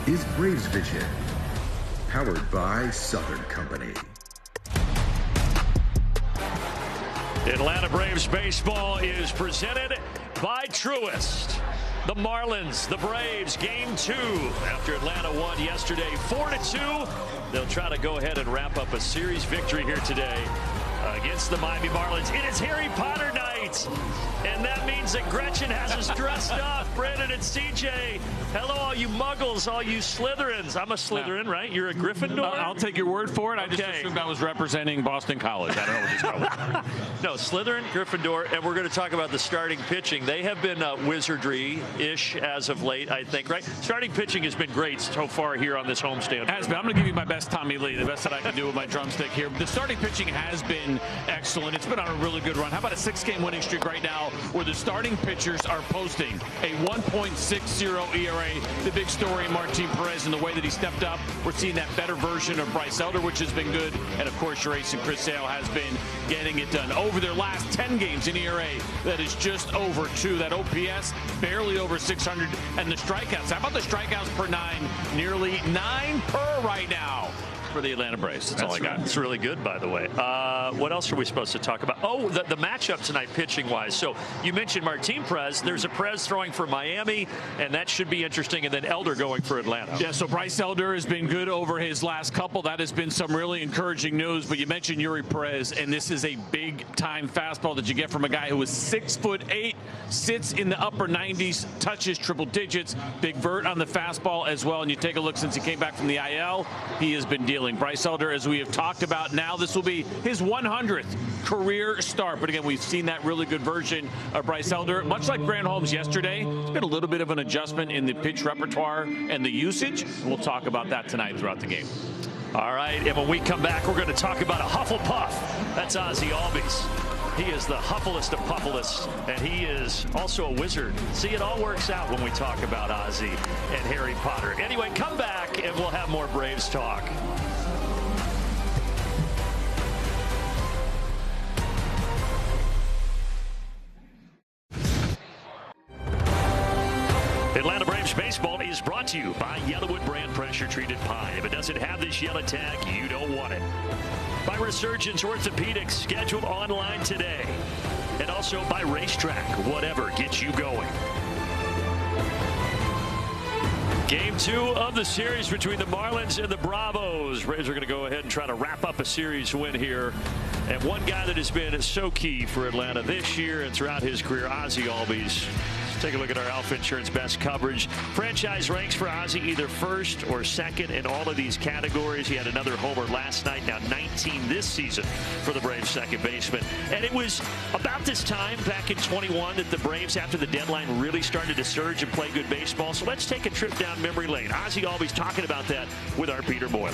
is Braves Vision, powered by Southern Company. Atlanta Braves baseball is presented by Truist. The Marlins, the Braves, game 2 after Atlanta won yesterday 4-2. They'll try to go ahead and wrap up a series victory here today against the Miami Marlins. It is Harry Potter night, and that means that Gretchen has us dressed up. Brandon and CJ, hello all you muggles, all you Slytherins. I'm a Slytherin, right? You're a Gryffindor? I'll take your word for it. I just assumed I was representing Boston College. I don't know what this called. No, Slytherin, Gryffindor, and we're going to talk about the starting pitching. They have been wizardry-ish as of late, I think, right? Starting pitching has been great so far here on this homestand. Has been. I'm going to give you my best Tommy Lee, the best that I can do with my drumstick here. The starting pitching has been excellent. It's been on a really good run. How about a 6-game winning streak right now where the starting pitchers are posting a 1.60 ERA? The big story, Martin Perez, and the way that he stepped up. We're seeing that better version of Bryce Elder, which has been good. And, of course, your ace and Chris Sale has been getting it done. Over their last 10 games in ERA, that is just over 2. That OPS, barely over 600. And the strikeouts, how about the strikeouts per 9? Nearly 9 per right now for the Atlanta Braves. That's all I got. It's really good, by the way. What else are we supposed to talk about? Oh, the matchup tonight, pitching-wise. So you mentioned Martin Perez. There's a Perez throwing for Miami, and that should be interesting. And then Elder going for Atlanta. Yeah, so Bryce Elder has been good over his last couple. That has been some really encouraging news. But you mentioned Yuri Perez, and this is a big-time fastball that you get from a guy who is 6'8", sits in the upper 90s, touches triple digits. Big vert on the fastball as well. And you take a look since he came back from the IL, he has been dealing. Bryce Elder, as we have talked about, now this will be his 100th career start. But again, we've seen that really good version of Bryce Elder. Much like Grant Holmes yesterday, it's been a little bit of an adjustment in the pitch repertoire and the usage. We'll talk about that tonight throughout the game. All right, and when we come back, we're going to talk about a Hufflepuff. That's Ozzie Albies. He is the hufflest of pufflest, and he is also a wizard. See, it all works out when we talk about Ozzie and Harry Potter. Anyway, come back, and we'll have more Braves talk. Atlanta Braves baseball is brought to you by Yellowwood brand pressure-treated pine. If it doesn't have this yellow tag, you don't want it. By Resurgence Orthopedics, scheduled online today. And also by Racetrack, whatever gets you going. Game 2 of the series between the Marlins and the Bravos. Braves are going to go ahead and try to wrap up a series win here. And one guy that has been so key for Atlanta this year and throughout his career, Ozzie Albies. Take a look at our Alpha Insurance best coverage. Franchise ranks for Ozzie either first or second in all of these categories. He had another homer last night, now 19 this season for the Braves second baseman. And it was about this time back in 21 that the Braves, after the deadline, really started to surge and play good baseball. So let's take a trip down memory lane. Ozzie Albies talking about that with our Peter Boylan.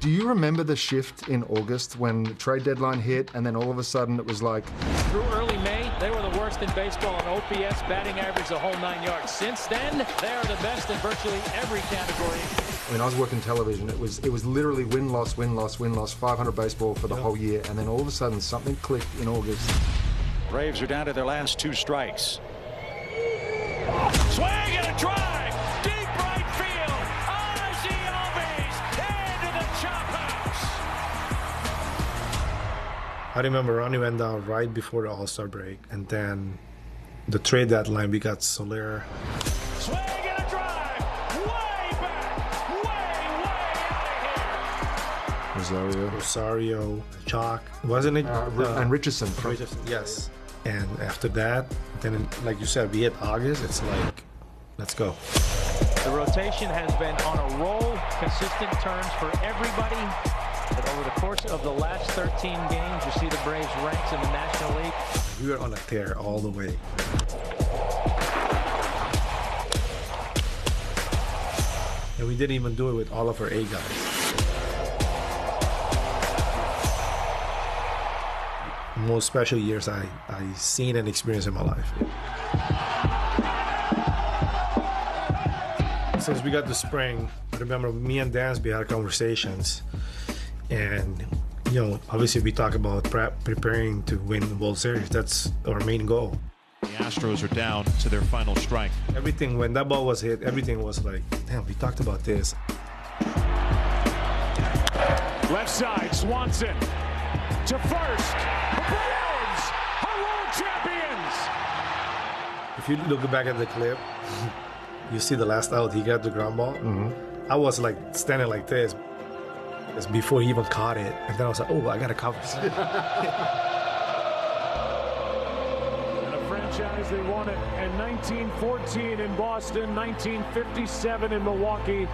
Do you remember the shift in August when the trade deadline hit and then all of a sudden it was like... Through early May, they were the worst in baseball in OPS, batting average, the whole 9 yards. Since then, they are the best in virtually every category. When I was working television, it was literally win-loss, win-loss, win-loss, 500 baseball for the whole year, and then all of a sudden something clicked in August. Braves are down to their last 2 strikes. Swing and a drive! Deep right field! Ozzie Albies into the chop house! I remember Ronnie went down right before the All-Star break, and then the trade deadline, we got Soler. Swing and a drive! Way back! Way out of here! Rosario, Chalk, wasn't it? And Richardson. Richardson, yes. And after that, then, like you said, we hit August. It's like, let's go. The rotation has been on a roll, consistent turns for everybody. But over the course of the last 13 games, you see the Braves ranks in the National League. We were on a tear all the way. And we didn't even do it with all of our A guys. Most special years I seen and experienced in my life. Since we got the spring, I remember me and Dansby had conversations, and obviously we talk about preparing to win the World Series. That's our main goal. Astros are down to their final strike. Everything, when that ball was hit, everything was like, damn, we talked about this. Left side, Swanson to first. The Braves are world champions. If you look back at the clip, you see the last out, he got the ground ball. I was like standing like this. It's before he even caught it. And then I was like, oh, I got to cover. And a franchise, they won it in 1914 in Boston, 1957 in Milwaukee.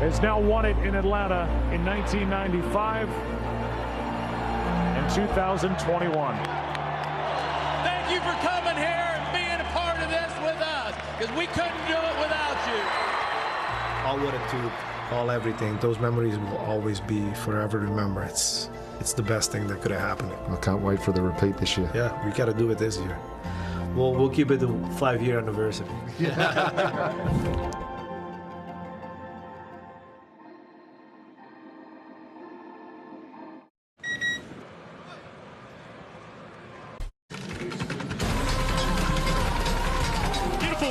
Has now won it in Atlanta in 1995 and 2021. Thank you for coming here and being a part of this with us, because we couldn't do it without you. All what it took, all everything, those memories will always be forever remembered. It's the best thing that could have happened. I can't wait for the repeat this year. Yeah, we got to do it this year. We'll keep it the 5-year anniversary.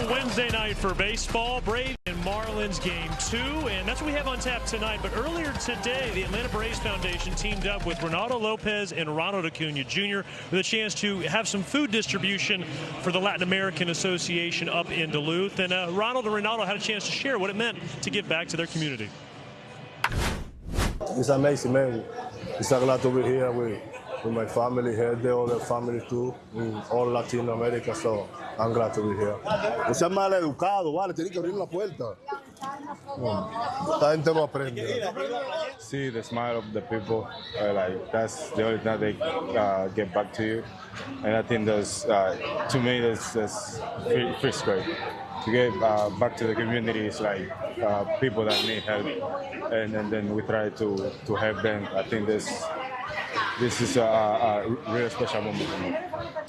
Wednesday night for baseball, Braves and Marlins game 2, and that's what we have on tap tonight. But earlier today, the Atlanta Braves Foundation teamed up with Reynaldo Lopez and Ronald Acuna Jr. with a chance to have some food distribution for the Latin American Association up in Duluth. And Ronald and Reynaldo had a chance to share what it meant to give back to their community. It's amazing, man. It's so glad to be here with my family, here, the other family too, in all Latin America, so I'm glad to be here. No seas mal educado, vale, tienes que abrir la puerta. Esta gente no aprende. See the smile of the people, like that's the only thing they get back to you, and I think that's to me that's feels great. To get back to the community is like people that need help, and then we try to help them. I think this is a real special moment for me.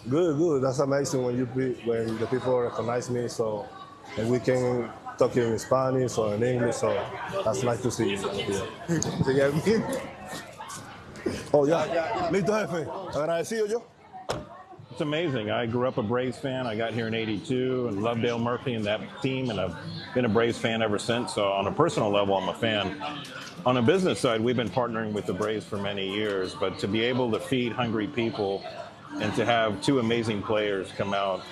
Good. That's amazing when the people recognize me, so and we can talk in Spanish or in English, so that's nice to see you. Oh yeah, listo jefe. Agradecido yo. It's amazing. I grew up a Braves fan. I got here in '82 and loved Dale Murphy and that team, and I've been a Braves fan ever since. So on a personal level, I'm a fan. On a business side, we've been partnering with the Braves for many years, but to be able to feed hungry people and to have two amazing players come out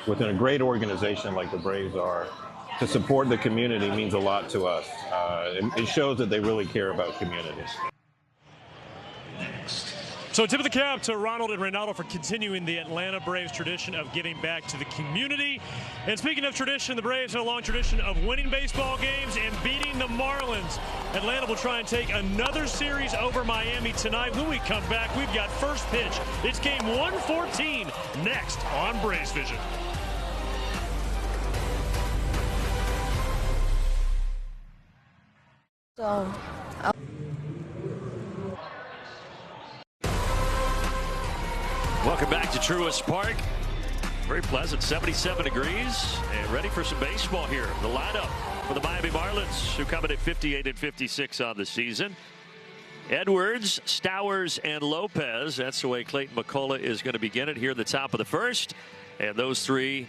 within a great organization like the Braves are, to support the community means a lot to us. It shows that they really care about communities. So tip of the cap to Ronald and Reynaldo for continuing the Atlanta Braves tradition of giving back to the community. And speaking of tradition, the Braves have a long tradition of winning baseball games and beating the Marlins. Atlanta will try and take another series over Miami tonight. When we come back, we've got first pitch. It's game 114 next on Braves Vision. Welcome back to Truist Park. Very pleasant, 77 degrees, and ready for some baseball here. The lineup for the Miami Marlins, who come in at 58 and 56 on the season. Edwards, Stowers, and Lopez. That's the way Clayton McCullough is going to begin it here at the top of the first. And those three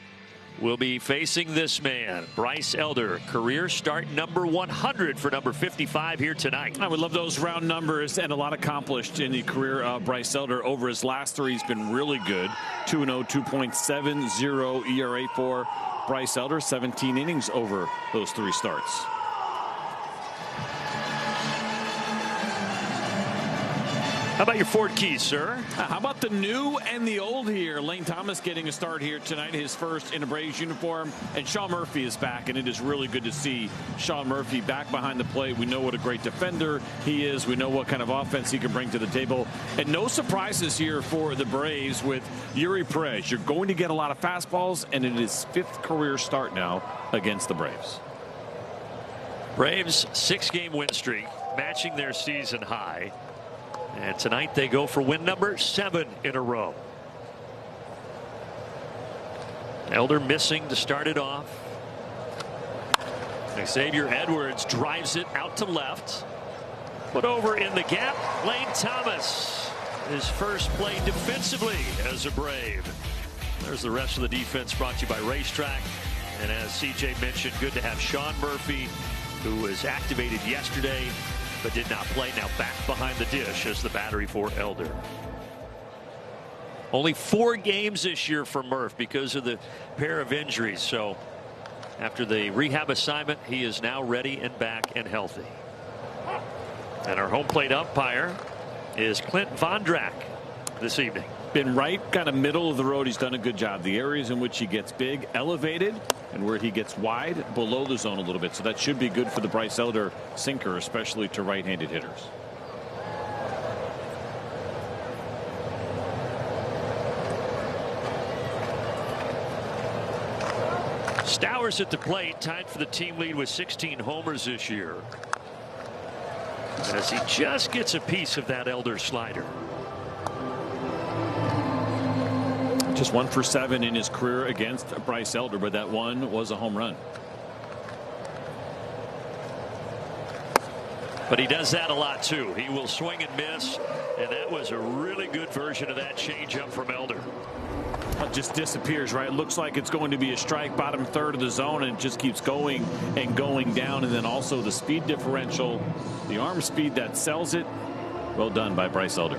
will be facing this man, Bryce Elder, career start number 100 for number 55 here tonight. I would love those round numbers, and a lot accomplished in the career of Bryce Elder. Over his last three, he's been really good. 2-0, 2.70 ERA for Bryce Elder, 17 innings over those three starts. How about your Ford Keys, sir? How about the new and the old here? Lane Thomas getting a start here tonight, his first in a Braves uniform, and Sean Murphy is back, and it is really good to see Sean Murphy back behind the plate. We know what a great defender he is. We know what kind of offense he can bring to the table. And no surprises here for the Braves with Yuri Perez. You're going to get a lot of fastballs, and it is fifth career start now against the Braves. Braves 6-game win streak, matching their season high. And tonight they go for win number 7 in a row. Elder missing to start it off. Xavier Edwards drives it out to left. Put over in the gap. Lane Thomas, his first play defensively as a Brave. There's the rest of the defense brought to you by Racetrack. And as CJ mentioned, good to have Sean Murphy, who was activated yesterday but did not play, now back behind the dish as the battery for Elder. Only 4 games this year for Murph because of the pair of injuries. So after the rehab assignment, he is now ready and back and healthy. And our home plate umpire is Clint Vondrack this evening. Been right kind of middle of the road. He's done a good job. The areas in which he gets big, elevated, and where he gets wide, below the zone a little bit. So that should be good for the Bryce Elder sinker, especially to right-handed hitters. Stowers at the plate, tied for the team lead with 16 homers this year, as he just gets a piece of that Elder slider. Just 1 for 7 in his career against Bryce Elder, but that one was a home run. But he does that a lot too. He will swing and miss, and that was a really good version of that changeup from Elder. It just disappears, right? It looks like it's going to be a strike, bottom third of the zone, and it just keeps going and going down. And then also the speed differential, the arm speed that sells it. Well done by Bryce Elder.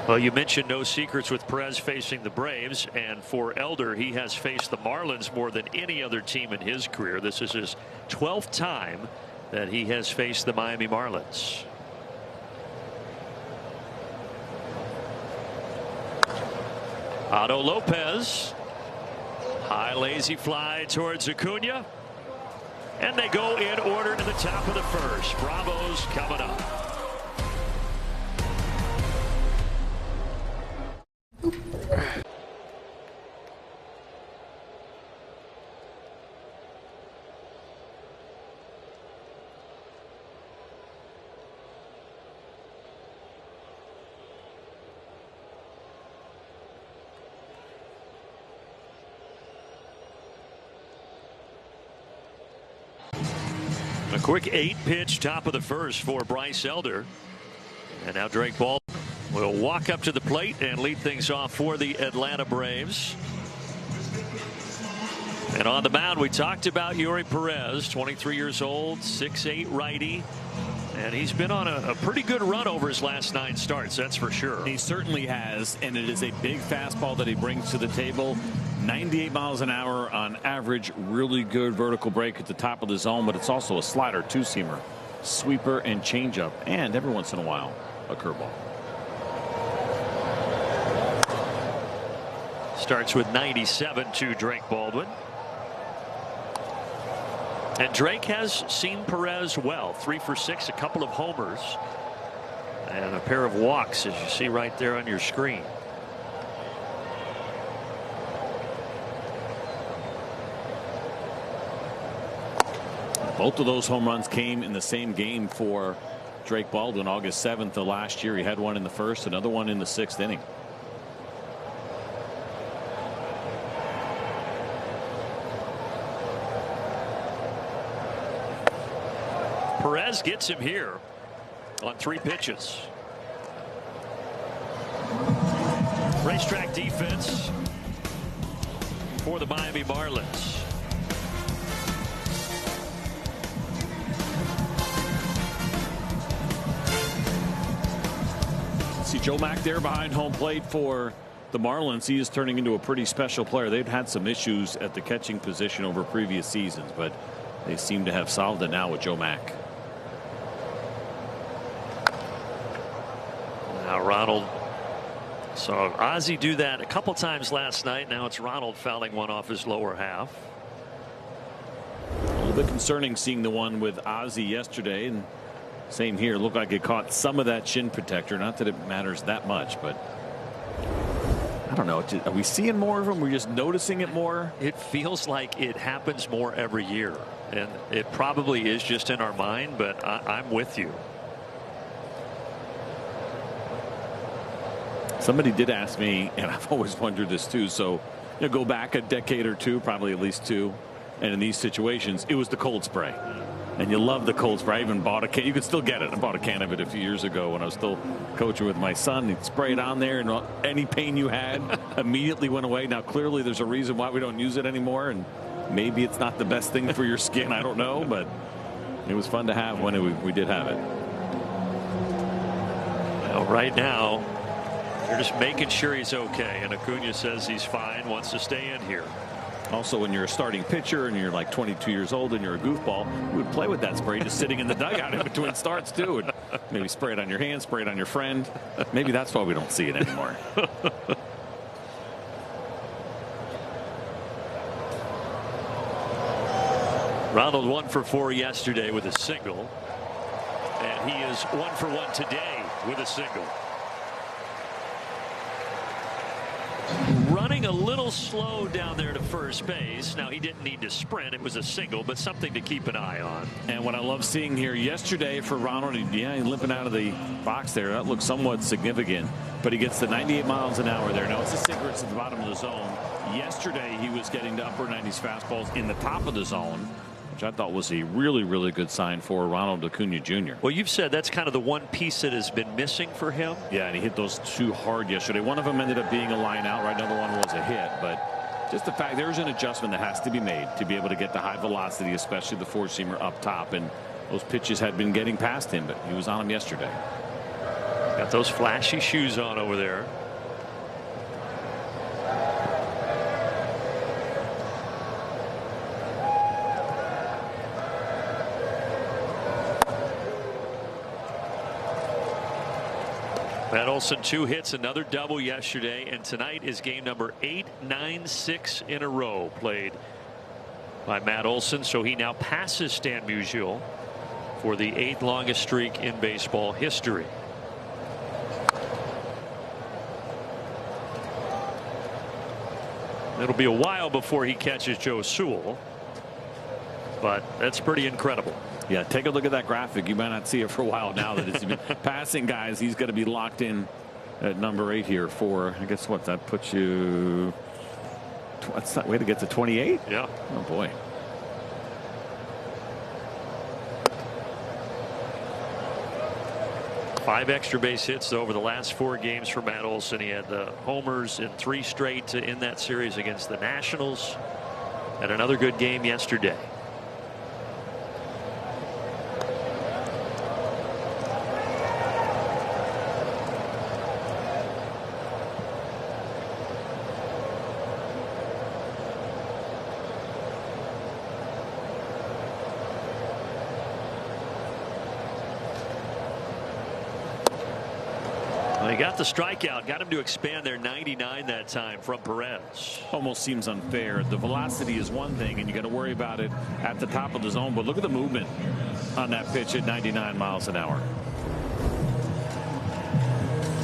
Well, you mentioned no secrets with Perez facing the Braves, and for Elder, he has faced the Marlins more than any other team in his career. This is his 12th time that he has faced the Miami Marlins. Otto Lopez, high lazy fly towards Acuna, and they go in order to the top of the first. Bravos coming up. A quick 8-pitch top of the first for Bryce Elder. And now Drake Baldwin will walk up to the plate and lead things off for the Atlanta Braves. And on the mound, we talked about Yuri Perez, 23 years old, 6'8" righty. And he's been on a pretty good run over his last 9 starts, that's for sure. He certainly has, and it is a big fastball that he brings to the table. 98 miles an hour on average. Really good vertical break at the top of the zone, but it's also a slider, 2-seamer, sweeper, and changeup, and every once in a while a curveball. Starts with 97 to Drake Baldwin. And Drake has seen Perez well. 3 for 6, a couple of homers, and a pair of walks, as you see right there on your screen. Both of those home runs came in the same game for Drake Baldwin, August 7th of last year. He had one in the first, another one in the 6th inning. Perez gets him here on 3 pitches. Racetrack defense for the Miami Marlins. See Joe Mack there behind home plate for the Marlins. He is turning into a pretty special player. They've had some issues at the catching position over previous seasons, but they seem to have solved it now with Joe Mack. Now Ronald saw Ozzie do that a couple times last night. Now it's Ronald fouling one off his lower half. A little bit concerning seeing the one with Ozzie yesterday, and same here. Looked like it caught some of that shin protector. Not that it matters that much, but I don't know. Are we seeing more of them? We're just noticing it more. It feels like it happens more every year, and it probably is just in our mind, but I'm with you. Somebody did ask me, and I've always wondered this too. So, you know, go back a decade or two, probably at least 2, and in these situations, it was the cold spray. And you love the cold spray. I even bought a can. You could still get it. I bought a can of it a few years ago when I was still coaching with my son. He'd spray it on there, and any pain you had immediately went away. Now, clearly, there's a reason why we don't use it anymore, and maybe it's not the best thing for your skin. I don't know, but it was fun to have when we did have it. Well, right now, they're just making sure he's okay, and Acuna says he's fine, wants to stay in here. Also, when you're a starting pitcher and you're like 22 years old and you're a goofball, you would play with that spray just sitting in the dugout in between starts too, and maybe spray it on your hand, spray it on your friend. Maybe that's why we don't see it anymore. Ronald 1 for 4 yesterday with a single, and he is 1 for 1 today with a single. Running a little slow down there to first base. Now, he didn't need to sprint. It was a single, but something to keep an eye on. And what I love seeing here yesterday for Ronald, he's limping out of the box there. That looks somewhat significant, but he gets the 98 miles an hour there. Now, it's a cigarettes at the bottom of the zone. Yesterday, he was getting to upper 90s fastballs in the top of the zone, which I thought was a really, really good sign for Ronald Acuna Jr. Well, you've said that's kind of the one piece that has been missing for him. Yeah, and he hit those 2 hard yesterday. One of them ended up being a line out, right? Another one was a hit. But just the fact there's an adjustment that has to be made to be able to get the high velocity, especially the four-seamer up top. And those pitches had been getting past him, but he was on them yesterday. Got those flashy shoes on over there. Matt Olson 2 hits, another double yesterday, and tonight is game number 896 in a row played by Matt Olson. So he now passes Stan Musial for the 8th longest streak in baseball history. It'll be a while before he catches Joe Sewell, but that's pretty incredible. Yeah, take a look at that graphic. You might not see it for a while now that it's been passing guys. He's going to be locked in at number 8 here for, I guess what that puts you. What's that way to get to 28? Yeah. Oh boy. Five extra base hits over the last 4 games for Matt Olson. He had the homers in 3 straight in that series against the Nationals, and another good game yesterday. They got the strikeout, got him to expand their 99 that time from Perez. Almost seems unfair. The velocity is one thing, and you got to worry about it at the top of the zone. But look at the movement on that pitch at 99 miles an hour.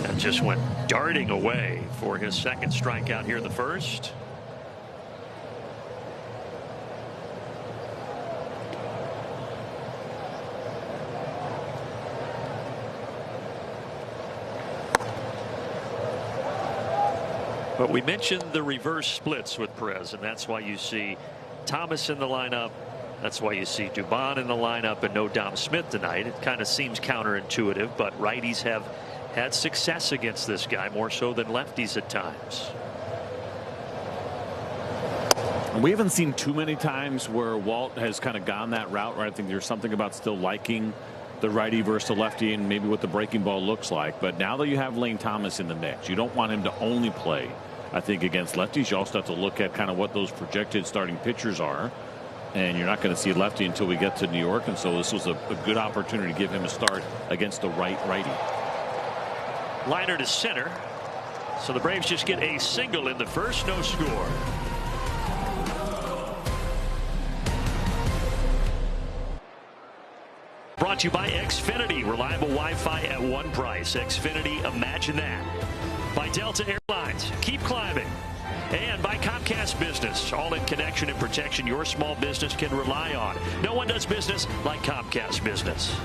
That just went darting away for his 2nd strikeout here in the 1st. But we mentioned the reverse splits with Perez, and that's why you see Thomas in the lineup. That's why you see Dubon in the lineup and no Dom Smith tonight. It kind of seems counterintuitive, but righties have had success against this guy, more so than lefties at times. We haven't seen too many times where Walt has kind of gone that route, right? I think there's something about still liking the righty versus the lefty and maybe what the breaking ball looks like. But now that you have Lane Thomas in the mix, you don't want him to only play, I think, against lefties. You also have to look at kind of what those projected starting pitchers are. And you're not going to see lefty until we get to New York. And so this was a good opportunity to give him a start against the righty. Liner to center. So the Braves just get a single in the 1st, no score. Brought to you by Xfinity. Reliable Wi-Fi at one price. Xfinity, imagine that. By Delta Airlines. Keep climbing. And by Comcast Business. All in connection and protection your small business can rely on. No one does business like Comcast Business.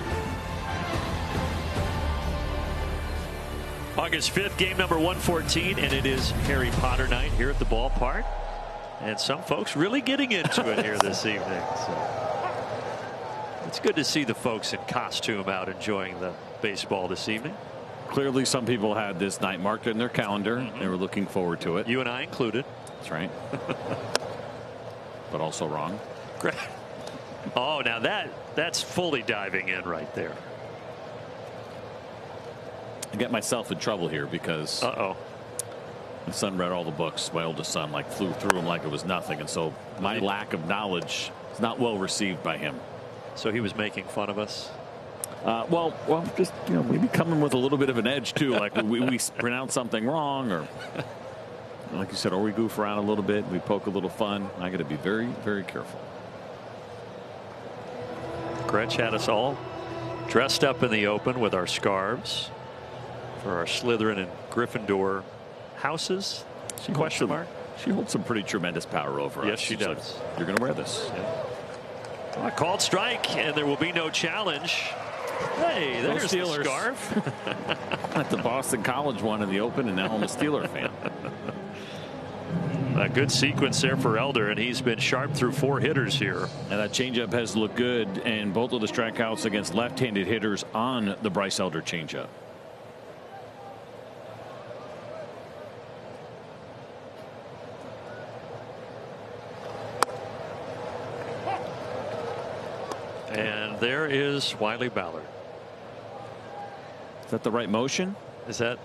August 5th, game number 114, and it is Harry Potter night here at the ballpark. And some folks really getting into it here this evening. So. It's good to see the folks in costume out enjoying the baseball this evening. Clearly, some people had this night marked in their calendar. They were looking forward to it. You and I included. That's right. But also wrong. Oh, now that's fully diving in right there. I get myself in trouble here because my son read all the books. My oldest son like flew through them like it was nothing, and so my lack of knowledge is not well received by him. So he was making fun of us. Well, just maybe coming with a little bit of an edge too, like we pronounce something wrong, or like you said, or we goof around a little bit, we poke a little fun. I got to be very, very careful. Gretsch had us all dressed up in the open with our scarves for our Slytherin and Gryffindor houses. She holds some pretty tremendous power over us. Yes, she does. Like, you're going to wear this. Yeah. Well, called strike, and there will be no challenge. Hey, there's the scarf. At the Boston College one in the open, and now I'm a Steeler fan. A good sequence there for Elder, and he's been sharp through 4 hitters here. And that changeup has looked good, and both of the strikeouts against left-handed hitters on the Bryce Elder changeup. And there is Wiley Ballard. Is that the right motion? Is that?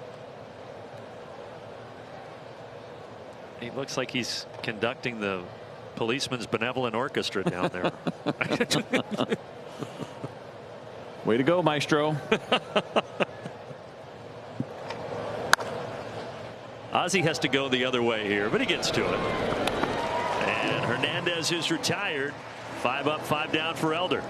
He looks like he's conducting the Policeman's Benevolent Orchestra down there. Way to go, Maestro. Ozzie has to go the other way here, but he gets to it. And Hernandez is retired. 5 up, 5 down for Elder.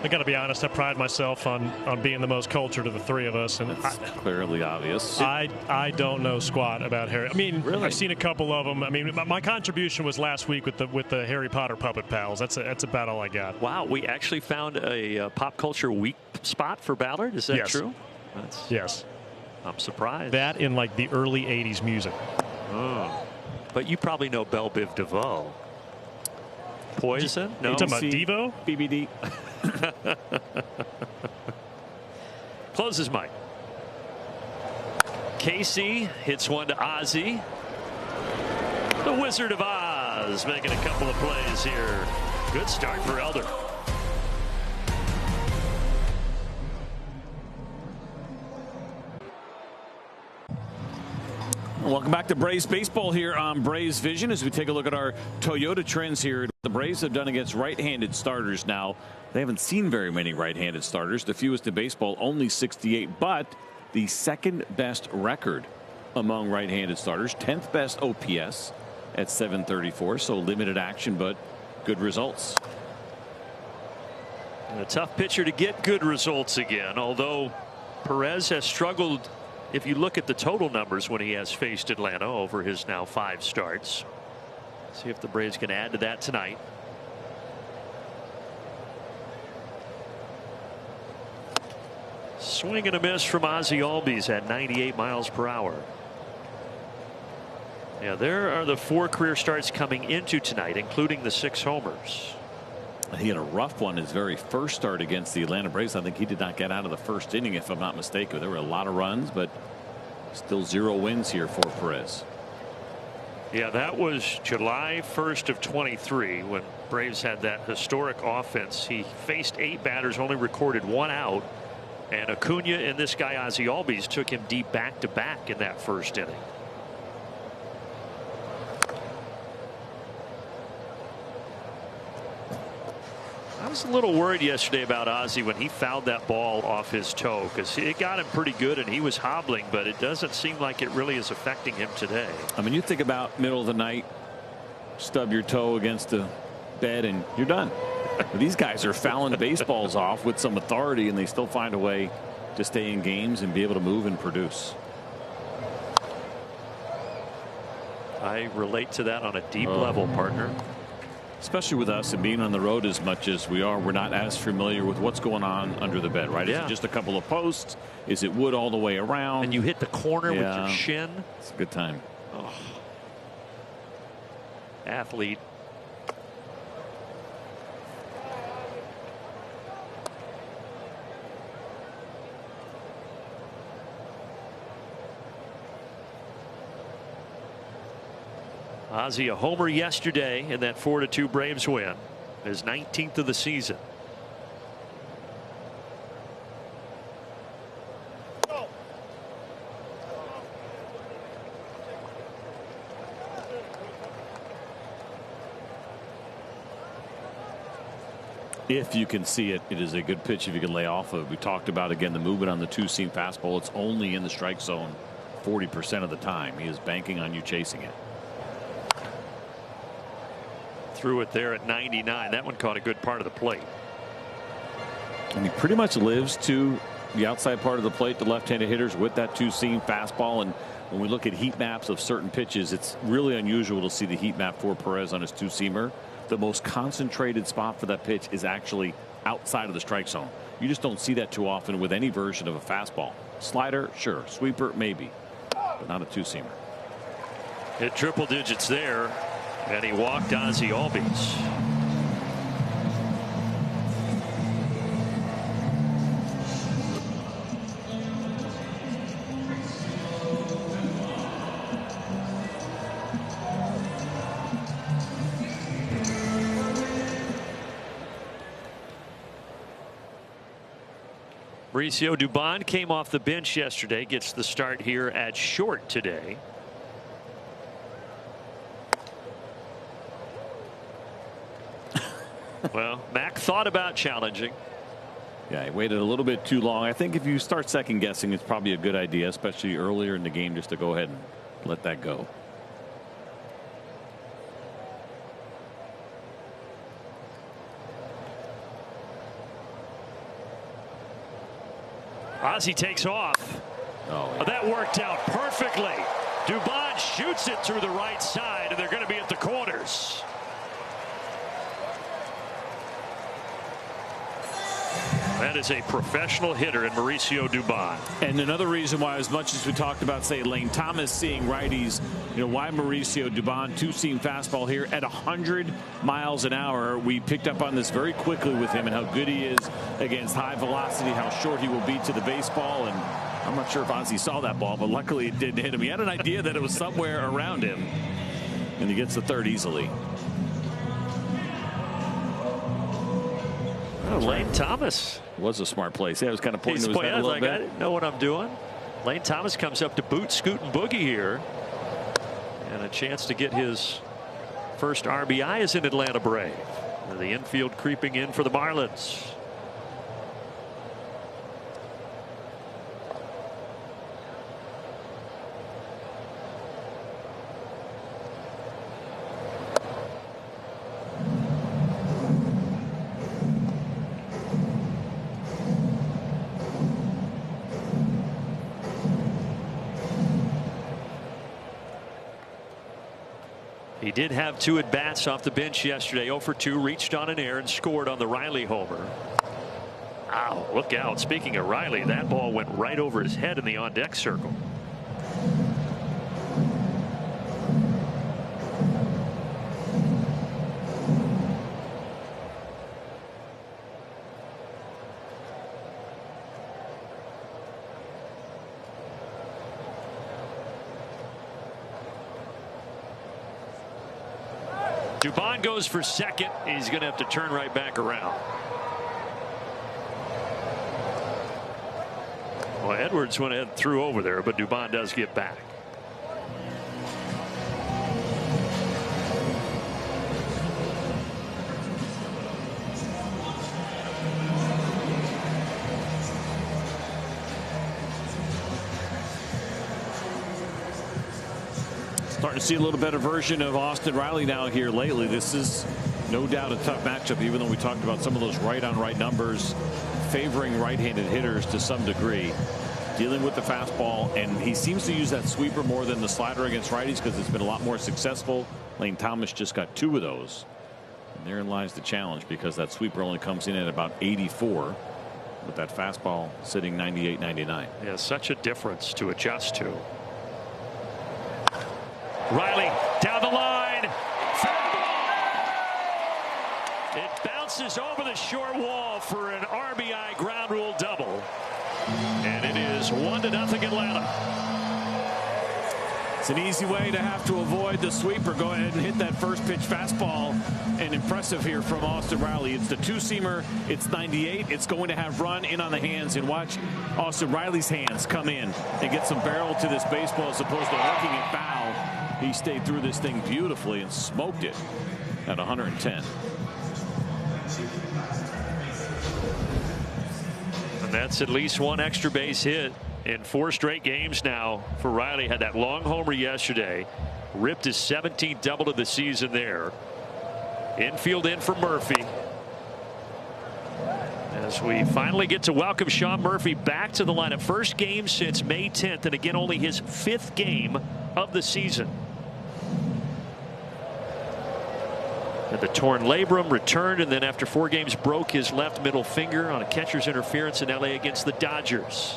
I got to be honest, I pride myself on being the most cultured of the 3 of us, and it's clearly obvious. I don't know squat about Harry. I mean, really? I've seen a couple of them. I mean, my contribution was last week with the Harry Potter puppet pals. That's about all I got. Wow, we actually found a pop culture weak spot for Ballard. Is that true? Yes. I'm surprised. That in like the early '80s music. Oh, but you probably know Belle Biv DeVoe. Poison? No. You talking about Devo? BBD. Close his mic. Casey hits one to Ozzie. The Wizard of Oz making a couple of plays here. Good start for Elder. Welcome back to Braves Baseball here on Braves Vision as we take a look at our Toyota trends here. The Braves have done against right-handed starters now. They haven't seen very many right-handed starters. The fewest in baseball, only 68, but the second best record among right-handed starters. 10th best OPS at 734, so limited action, but good results. And a tough pitcher to get good results again, although Perez has struggled. If you look at the total numbers when he has faced Atlanta over his now 5 starts. See if the Braves can add to that tonight. Swing and a miss from Ozzie Albies at 98 miles per hour. Yeah, there are the 4 career starts coming into tonight, including the 6 homers. He had a rough one his very first start against the Atlanta Braves. I think he did not get out of the first inning, if I'm not mistaken. There were a lot of runs, but still 0 wins here for Perez. Yeah, that was July 1st of 23 when Braves had that historic offense. He faced 8 batters, only recorded 1 out, and Acuna and this guy Ozzie Albies took him deep back-to-back in that first inning. I was a little worried yesterday about Ozzie when he fouled that ball off his toe, because it got him pretty good and he was hobbling, but it doesn't seem like it really is affecting him today. I mean, you think about middle of the night, stub your toe against the bed and you're done. These guys are fouling baseballs off with some authority, and they still find a way to stay in games and be able to move and produce. I relate to that on a deep level, partner. Especially with us and being on the road as much as we are, we're not as familiar with what's going on under the bed, right? Yeah. Is it just a couple of posts? Is it wood all the way around? And you hit the corner with your shin. It's a good time. Oh. Athlete. Ozzie a homer yesterday in that 4-2 Braves win. His 19th of the season. If you can see it, it is a good pitch if you can lay off of it. We talked about, again, the movement on the two-seam fastball. It's only in the strike zone 40% of the time. He is banking on you chasing it. Threw it there at 99. That one caught a good part of the plate. And he pretty much lives to the outside part of the plate, the left-handed hitters, with that two-seam fastball. And when we look at heat maps of certain pitches, it's really unusual to see the heat map for Perez on his two-seamer. The most concentrated spot for that pitch is actually outside of the strike zone. You just don't see that too often with any version of a fastball. Slider, sure. Sweeper, maybe. But not a two-seamer. Hit triple digits there, and he walked Ozzie Albies. Mauricio Dubon came off the bench yesterday, gets the start here at short today. Well, Mac thought about challenging. Yeah, he waited a little bit too long. I think if you start second guessing, it's probably a good idea, especially earlier in the game, just to go ahead and let that go. Ozzie takes off. Oh, yeah. That worked out perfectly. Dubon shoots it through the right side, and they're going to be at the corners. That is a professional hitter in Mauricio Dubon. And another reason why, as much as we talked about, say, Lane Thomas seeing righties, you know, why Mauricio Dubon, two-seam fastball here at 100 miles an hour. We picked up on this very quickly with him and how good he is against high velocity, how short he will be to the baseball. And I'm not sure if Ozzie saw that ball, but luckily it didn't hit him. He had an idea that it was somewhere around him, and he gets the third easily. Oh, Lane Thomas. It was a smart place. Yeah, it was kind of pointing to his head a little bit. I didn't know what I'm doing. Lane Thomas comes up to boot, scoot, and boogie here. And a chance to get his first RBI as an Atlanta Brave. The infield creeping in for the Marlins. He did have 2 at-bats off the bench yesterday. 0 for 2, reached on an error and scored on the Riley homer. Ow, look out. Speaking of Riley, that ball went right over his head in the on-deck circle. Dubon goes for second. He's going to have to turn right back around. Well, Edwards went ahead and threw over there, but Dubon does get back. Starting to see a little better version of Austin Riley now here lately. This is no doubt a tough matchup, even though we talked about some of those right-on-right numbers favoring right-handed hitters to some degree. Dealing with the fastball, and he seems to use that sweeper more than the slider against righties because it's been a lot more successful. Lane Thomas just got 2 of those. And therein lies the challenge, because that sweeper only comes in at about 84 with that fastball sitting 98, 99. Yeah, such a difference to adjust to. Riley down the line. It bounces over the short wall for an RBI ground rule double. And it is 1-0 Atlanta. It's an easy way to have to avoid the sweeper. Go ahead and hit that first pitch fastball. And impressive here from Austin Riley. It's the two-seamer. It's 98. It's going to have run in on the hands. And watch Austin Riley's hands come in and get some barrel to this baseball as opposed to working it foul. He stayed through this thing beautifully and smoked it at 110. And that's at least one extra base hit in 4 straight games now for Riley. Had that long homer yesterday. Ripped his 17th double of the season there. Infield in for Murphy. As we finally get to welcome Sean Murphy back to the lineup. First game since May 10th, and again only his 5th game of the season. And the torn labrum returned, and then after 4 games broke his left middle finger on a catcher's interference in LA against the Dodgers.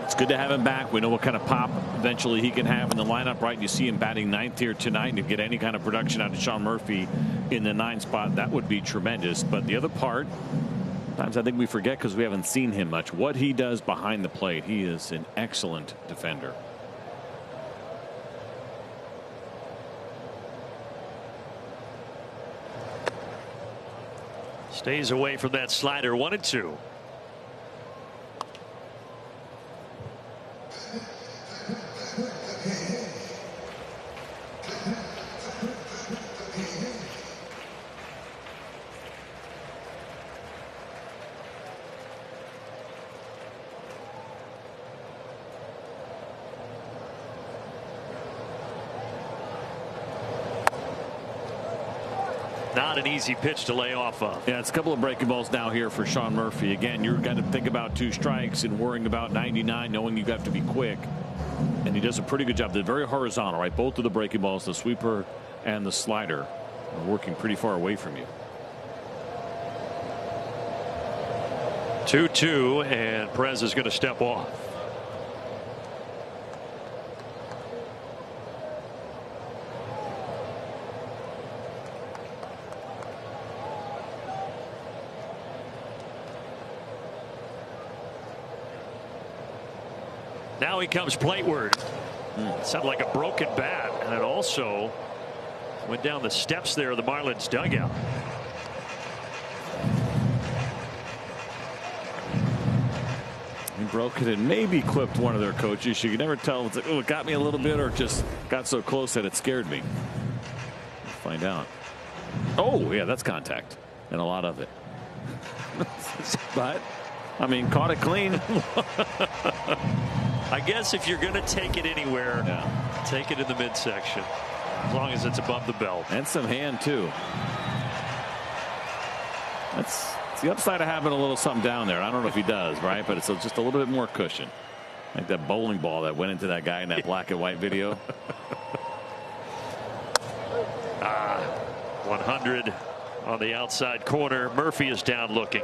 It's good to have him back. We know what kind of pop eventually he can have in the lineup, right? You see him batting 9th here tonight, and to get any kind of production out of Sean Murphy in the 9th spot, that would be tremendous. But the other part, sometimes I think we forget because we haven't seen him much, what he does behind the plate. He is an excellent defender. Stays away from that slider. 1-2. Not an easy pitch to lay off of. Yeah, it's a couple of breaking balls now here for Sean Murphy. Again, you're got to think about 2 strikes and worrying about 99, knowing you have to be quick. And he does a pretty good job. They're very horizontal, right? Both of the breaking balls, the sweeper and the slider, are working pretty far away from you. 2-2, and Perez is going to step off. Now he comes plateward. It sounded like a broken bat, and it also went down the steps there of the Marlins dugout. He broke it and maybe clipped one of their coaches. You can never tell. It's like, oh, it got me a little bit, or just got so close that it scared me. We'll find out. Oh, yeah, that's contact, and a lot of it. But, I mean, caught it clean. I guess if you're going to take it anywhere, take it in the midsection, as long as it's above the belt. And some hand, too. That's the upside of having a little something down there. I don't know if he does, right? But it's just a little bit more cushion. Like that bowling ball that went into that guy in that black and white video. 100 on the outside corner. Murphy is down looking.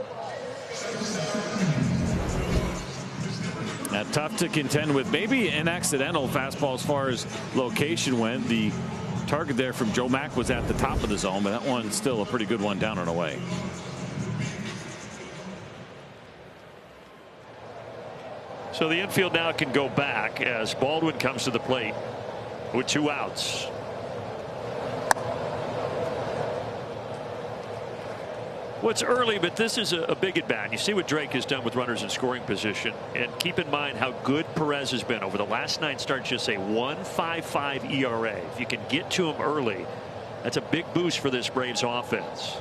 Tough to contend with. Maybe an accidental fastball as far as location went. The target there from Joe Mack was at the top of the zone, but that one's still a pretty good one down and away. So the infield now can go back as Baldwin comes to the plate with 2 outs. Well, it's early, but this is a big at bat. You see what Drake has done with runners in scoring position, and keep in mind how good Perez has been over the last 9 starts. Just a 1.55 ERA. If you can get to him early, that's a big boost for this Braves offense.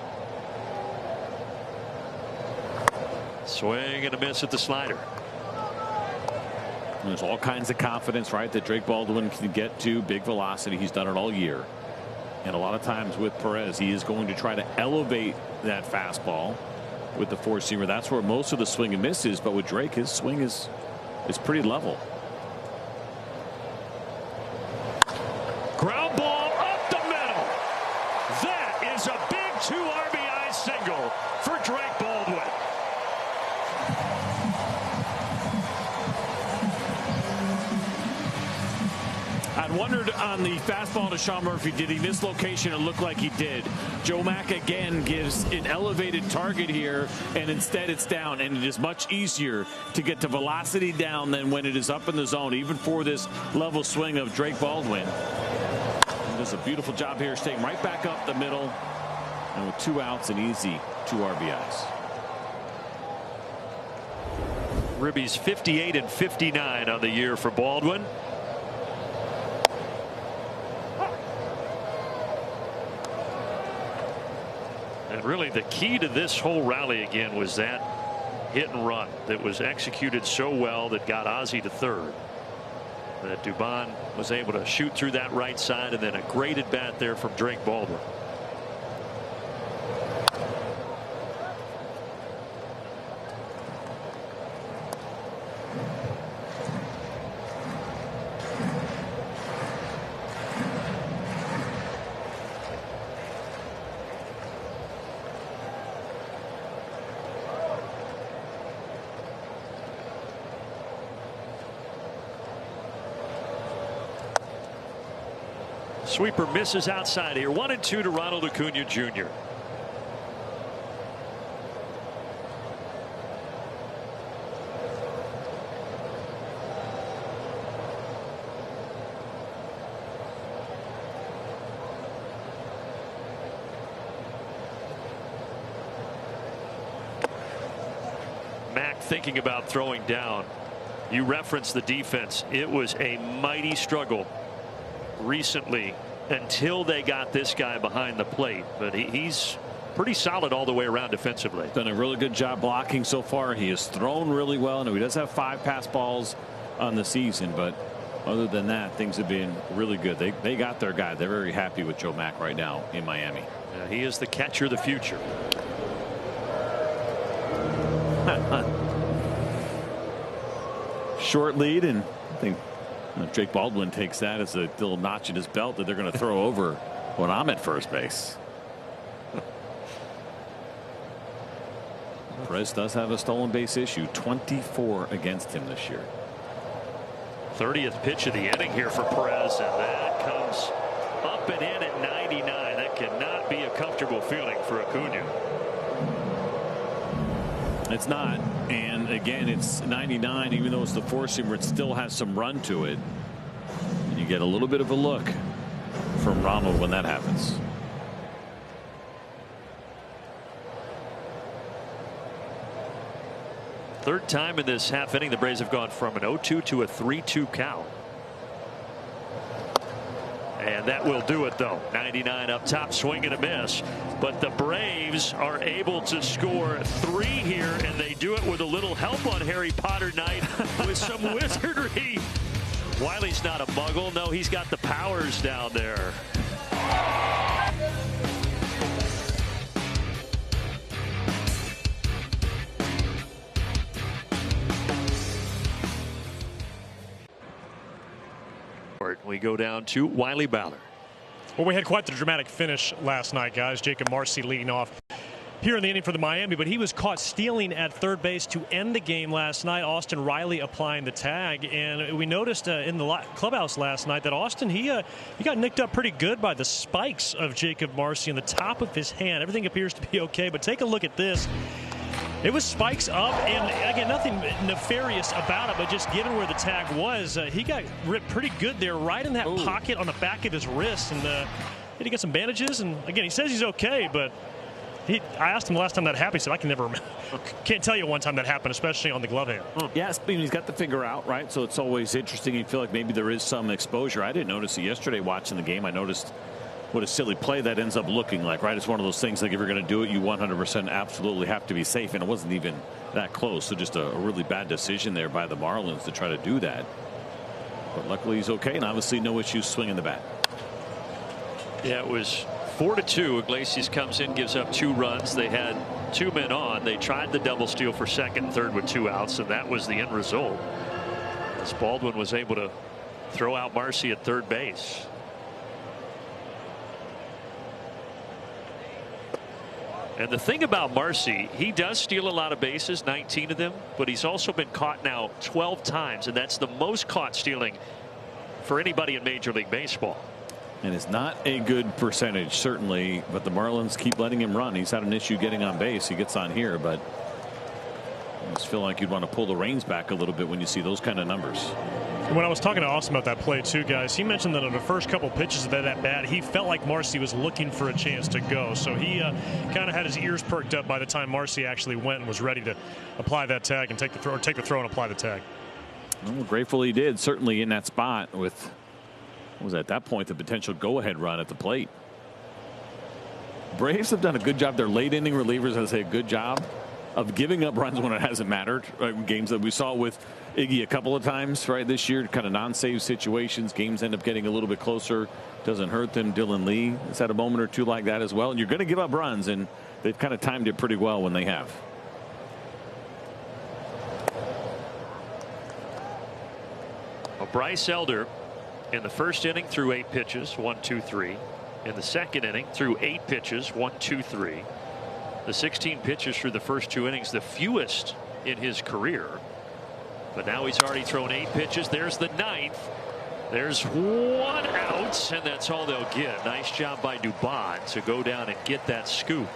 Swing and a miss at the slider. And there's all kinds of confidence, right, that Drake Baldwin can get to big velocity. He's done it all year. And a lot of times with Perez, he is going to try to elevate that fastball with the 4-seamer. That's where most of the swing and miss is. But with Drake, his swing is pretty level. Ground ball up the middle. That is a big 2 RBI single for Drake Baldwin. I'd wondered on on the fastball to Sean Murphy. Did he miss location? It looked like he did. Joe Mack again gives an elevated target here, and instead it's down, and it is much easier to get the velocity down than when it is up in the zone, even for this level swing of Drake Baldwin. He does a beautiful job here, staying right back up the middle, and with 2 outs, an easy 2 RBIs. Ribby's 58 and 59 on the year for Baldwin. And really the key to this whole rally again was that hit and run that was executed so well that got Ozzie to third. That Dubon was able to shoot through that right side, and then a great at bat there from Drake Baldwin. Sweeper misses outside here. 1-2 to Ronald Acuna Jr. Mack thinking about throwing down. You referenced the defense. It was a mighty struggle recently until they got this guy behind the plate, but he's pretty solid all the way around defensively. Done a really good job blocking so far. He has thrown really well. I know he does have 5 pass balls on the season, but other than that, things have been really good. They got their guy. They're very happy with Joe Mack right now in Miami. Yeah, he is the catcher of the future. Short lead, and I think Drake Baldwin takes that as a little notch in his belt that they're going to throw over when I'm at first base. Perez does have a stolen base issue, 24 against him this year. 30th pitch of the inning here for Perez, and that comes up and in at 99. That cannot be a comfortable feeling for Acuna. It's not, and again, it's 99. Even though it's the four-seamer, it still has some run to it. And you get a little bit of a look from Ronald when that happens. Third time in this half inning the Braves have gone from an 0-2 to a 3-2 count. And that will do it, though. 99 up top, swing and a miss. But the Braves are able to score 3 here, and they do it with a little help on Harry Potter night with some wizardry. Wiley's not a muggle. No, he's got the powers down there. We go down to Wiley Ballard. Well, we had quite the dramatic finish last night, guys. Jacob Marcy leading off here in the inning for the Miami, but he was caught stealing at third base to end the game last night. Austin Riley applying the tag, and we noticed in the clubhouse last night that Austin he got nicked up pretty good by the spikes of Jacob Marcy on the top of his hand. Everything appears to be okay, but take a look at this. It was spikes up, and again, nothing nefarious about it, but just given where the tag was, he got ripped pretty good there, right in that pocket on the back of his wrist, and he got some bandages. And again, he says he's okay, but I asked him the last time that happened. He said, I can never remember. Can't tell you one time that happened, especially on the glove hand. Yes, I mean, he's got the finger out, right? So it's always interesting. You feel like maybe there is some exposure. I didn't notice it yesterday watching the game. I noticed what a silly play that ends up looking like, right? It's one of those things, like if you're going to do it, you 100% absolutely have to be safe, and it wasn't even that close. So just a really bad decision there by the Marlins to try to do that. But luckily he's okay, and obviously no issues swinging the bat. Yeah, it was 4-2. Iglesias comes in, gives up 2 runs. They had 2 men on. They tried the double steal for second and third with 2 outs, and that was the end result, as Baldwin was able to throw out Marcy at third base. And the thing about Marcy, he does steal a lot of bases, 19 of them, but he's also been caught now 12 times, and that's the most caught stealing for anybody in Major League Baseball. And it's not a good percentage, certainly, but the Marlins keep letting him run. He's had an issue getting on base. He gets on here, but I just feel like you'd want to pull the reins back a little bit when you see those kind of numbers. When I was talking to Austin about that play too, guys, he mentioned that on the first couple pitches of that bat, he felt like Marcy was looking for a chance to go. So he kind of had his ears perked up by the time Marcy actually went and was ready to apply that tag and take the throw and apply the tag. Well, grateful he did, certainly in that spot with, what was at that point, the potential go-ahead run at the plate. Braves have done a good job. Their late inning relievers have a good job of giving up runs when it hasn't mattered. Games that we saw with Iggy a couple of times right this year, kind of non-save situations. Games end up getting a little bit closer. Doesn't hurt them. Dylan Lee has had a moment or two like that as well. And you're going to give up runs, and they've kind of timed it pretty well when they have. Well, Bryce Elder in the first inning threw 8 pitches, 1, 2, 3. In the second inning threw 8 pitches, 1, 2, 3. The 16 pitches through the first 2 innings, the fewest in his career. But now he's already thrown 8 pitches. There's the 9th. There's 1 out, and that's all they'll get. Nice job by Dubon to go down and get that scoop.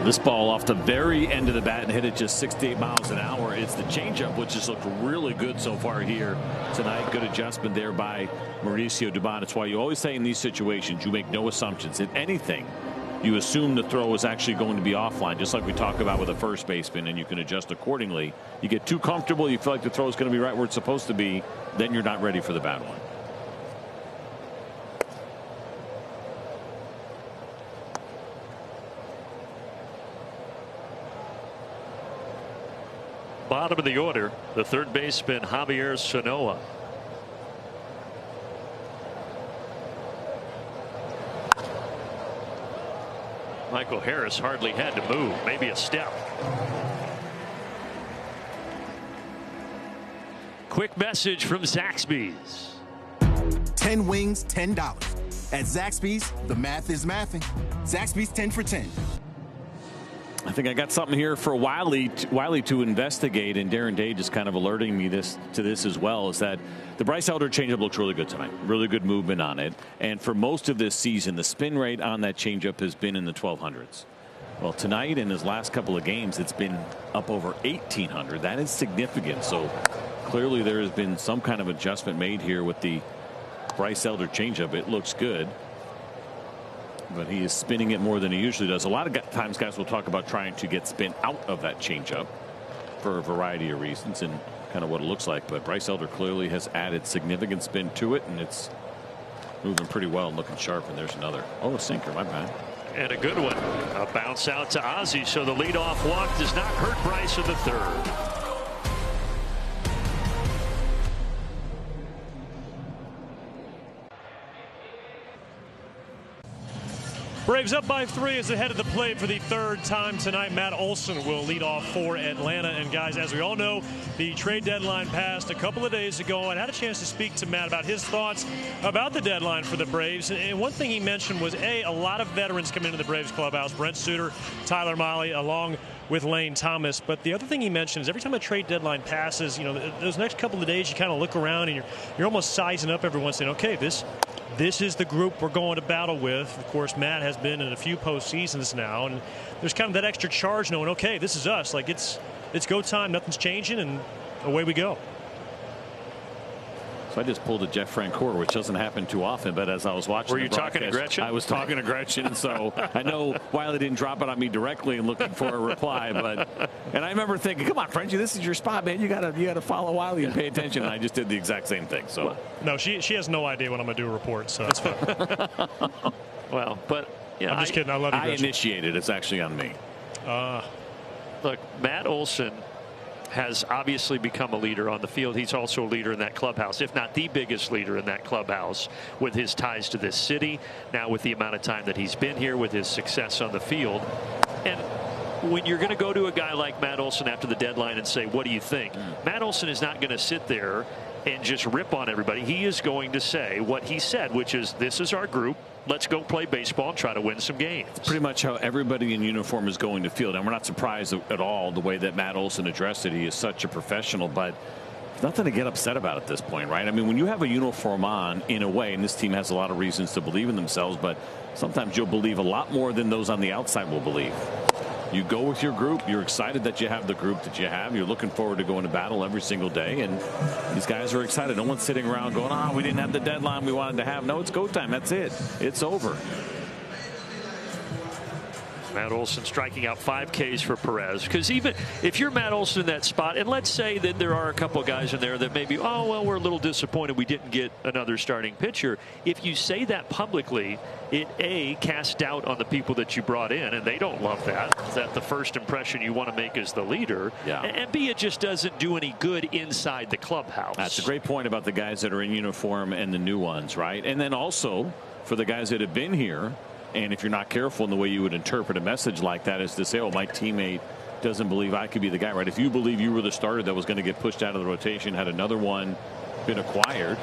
This ball off the very end of the bat and hit it just 68 miles an hour. It's the changeup, which has looked really good so far here tonight. Good adjustment there by Mauricio Dubon. It's why you always say in these situations you make no assumptions. If anything, you assume the throw is actually going to be offline, just like we talk about with a first baseman, and you can adjust accordingly. You get too comfortable, you feel like the throw is going to be right where it's supposed to be, then you're not ready for the bad one. Bottom of the order, the third baseman Javier Sanoa. Michael Harris hardly had to move, maybe a step. Quick message from Zaxby's. 10 wings, $10. At Zaxby's, the math is mathing. Zaxby's 10 for 10. I think I got something here for Wiley to investigate, and Darren Day just kind of alerting me to this as well, is that the Bryce Elder changeup looks really good tonight. Really good movement on it. And for most of this season, the spin rate on that changeup has been in the 1200s. Well, tonight in his last couple of games, it's been up over 1800. That is significant. So clearly there has been some kind of adjustment made here with the Bryce Elder changeup. It looks good, but he is spinning it more than he usually does. A lot of times guys will talk about trying to get spin out of that changeup for a variety of reasons and kind of what it looks like. But Bryce Elder clearly has added significant spin to it, and it's moving pretty well and looking sharp. And there's another. Oh, a sinker, my bad. And a good one. A bounce out to Ozzie, so the leadoff walk does not hurt Bryce in the third. Braves up by 3 as they head to the plate for the third time tonight. Matt Olson will lead off for Atlanta. And guys, as we all know, the trade deadline passed a couple of days ago. I had a chance to speak to Matt about his thoughts about the deadline for the Braves. And one thing he mentioned was, a lot of veterans come into the Braves clubhouse. Brent Suter, Tyler Mahle, along with Lane Thomas. But the other thing he mentioned is every time a trade deadline passes, you know, those next couple of days you kind of look around and you're almost sizing up everyone, saying, okay, this is the group we're going to battle with. Of course, Matt has been in a few postseasons now, and there's kind of that extra charge knowing, okay, this is us. Like, it's go time, nothing's changing, and away we go. So I just pulled a Jeff Francoeur, which doesn't happen too often, but as I was watching Were you talking to Gretchen? I was talking to Gretchen, so I know Wiley didn't drop it on me directly and looking for a reply, and I remember thinking, come on, Frenchie, this is your spot, man. You gotta follow Wiley and pay attention, and I just did the exact same thing. So no, she has no idea when I'm gonna do a report, so that's fine. Well, but yeah, I'm just kidding. I love you, I Gretchen. initiated. It's actually on me. Look, Matt Olson has obviously become a leader on the field. He's also a leader in that clubhouse, if not the biggest leader in that clubhouse, with his ties to this city, now with the amount of time that he's been here, with his success on the field. And when you're going to go to a guy like Matt Olson after the deadline and say, what do you think? Matt Olson is not going to sit there and just rip on everybody. He is going to say what he said, which is, this is our group. Let's go play baseball and try to win some games. Pretty much how everybody in uniform is going to field. And we're not surprised at all the way that Matt Olson addressed it. He is such a professional. But Nothing to get upset about at this point, right? I mean, when you have a uniform on, in a way, and this team has a lot of reasons to believe in themselves, but sometimes you'll believe a lot more than those on the outside will believe. You go with your group. You're excited that you have the group that you have. You're looking forward to going to battle every single day, and these guys are excited. No one's sitting around going, "Oh, we didn't have the deadline we wanted to have." No, it's go time. That's it. It's over. Matt Olson striking out 5 Ks for Perez, because even if you're Matt Olson in that spot, and let's say that there are a couple of guys in there that maybe, oh, well, we're a little disappointed we didn't get another starting pitcher. If you say that publicly, it A, casts doubt on the people that you brought in, and they don't love that. Is that the first impression you want to make as the leader? Yeah. And B, it just doesn't do any good inside the clubhouse. That's a great point about the guys that are in uniform and the new ones, right? And then also for the guys that have been here. And if you're not careful in the way you would interpret a message like that is to say, oh, my teammate doesn't believe I could be the guy, right? If you believe you were the starter that was going to get pushed out of the rotation, had another one been acquired,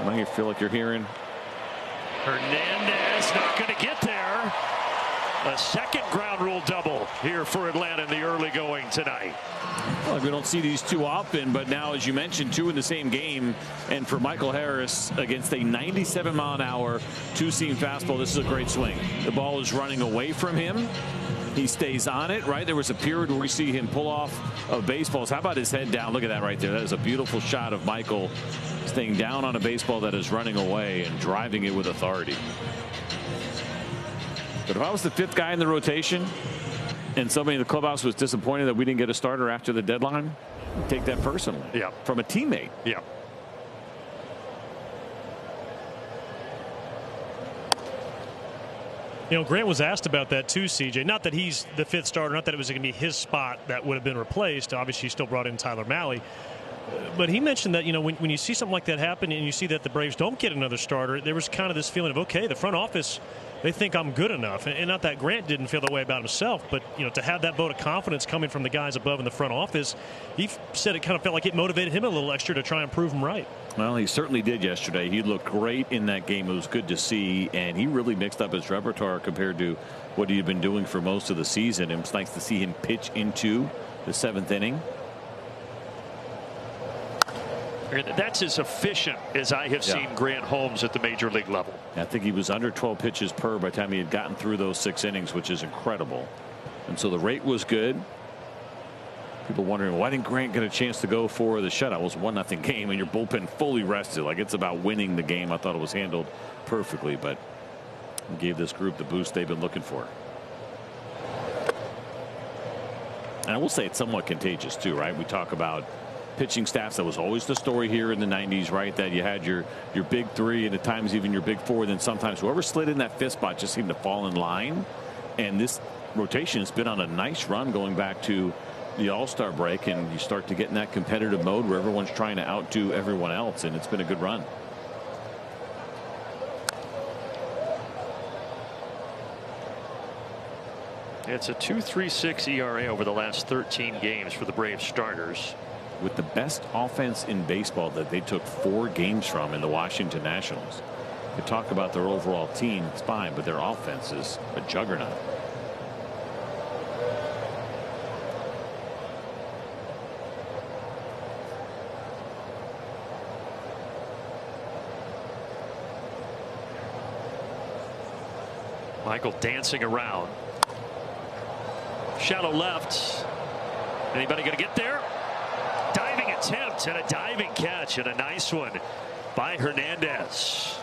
well, you feel like you're hearing. Hernandez not going to get there. A second ground rule double here for Atlanta in the early going tonight. Well, we don't see these too often, but now, as you mentioned, 2 in the same game. And for Michael Harris against a 97-mile-an-hour 2-seam fastball, this is a great swing. The ball is running away from him. He stays on it, right? There was a period where we see him pull off of baseballs. How about his head down? Look at that right there. That is a beautiful shot of Michael staying down on a baseball that is running away and driving it with authority. But if I was the 5th guy in the rotation and somebody in the clubhouse was disappointed that we didn't get a starter after the deadline, I'd take that personally. Yeah. From a teammate. Yeah. You know, Grant was asked about that too, CJ. Not that he's the 5th starter, not that it was going to be his spot that would have been replaced. Obviously, he still brought in Tyler Mahle. But he mentioned that, you know, when you see something like that happen and you see that the Braves don't get another starter, there was kind of this feeling of, okay, the front office, they think I'm good enough. And not that Grant didn't feel that way about himself, but, you know, to have that vote of confidence coming from the guys above in the front office, he said it kind of felt like it motivated him a little extra to try and prove him right. Well, he certainly did yesterday. He looked great in that game. It was good to see, and he really mixed up his repertoire compared to what he had been doing for most of the season. It was nice to see him pitch into the 7th inning. That's as efficient as I have seen Grant Holmes at the major league level. I think he was under 12 pitches per by the time he had gotten through those 6 innings, which is incredible. And so the rate was good. People wondering, why didn't Grant get a chance to go for the shutout? It was a 1-0 game and your bullpen fully rested. Like, it's about winning the game. I thought it was handled perfectly, but gave this group the boost they've been looking for. And I will say it's somewhat contagious too, right? We talk about pitching staffs. That was always the story here in the 90s, right? That you had your big 3 and at times even your big 4. Then sometimes whoever slid in that 5th spot just seemed to fall in line. And this rotation has been on a nice run going back to the All-Star break, and you start to get in that competitive mode where everyone's trying to outdo everyone else, and it's been a good run. It's a 2.36 ERA over the last 13 games for the Braves starters. With the best offense in baseball that they took 4 games from in the Washington Nationals. You talk about their overall team, it's fine, but their offense is a juggernaut. Michael dancing around. Shallow left. Anybody going to get there? Diving attempt and a diving catch, and a nice one by Hernandez.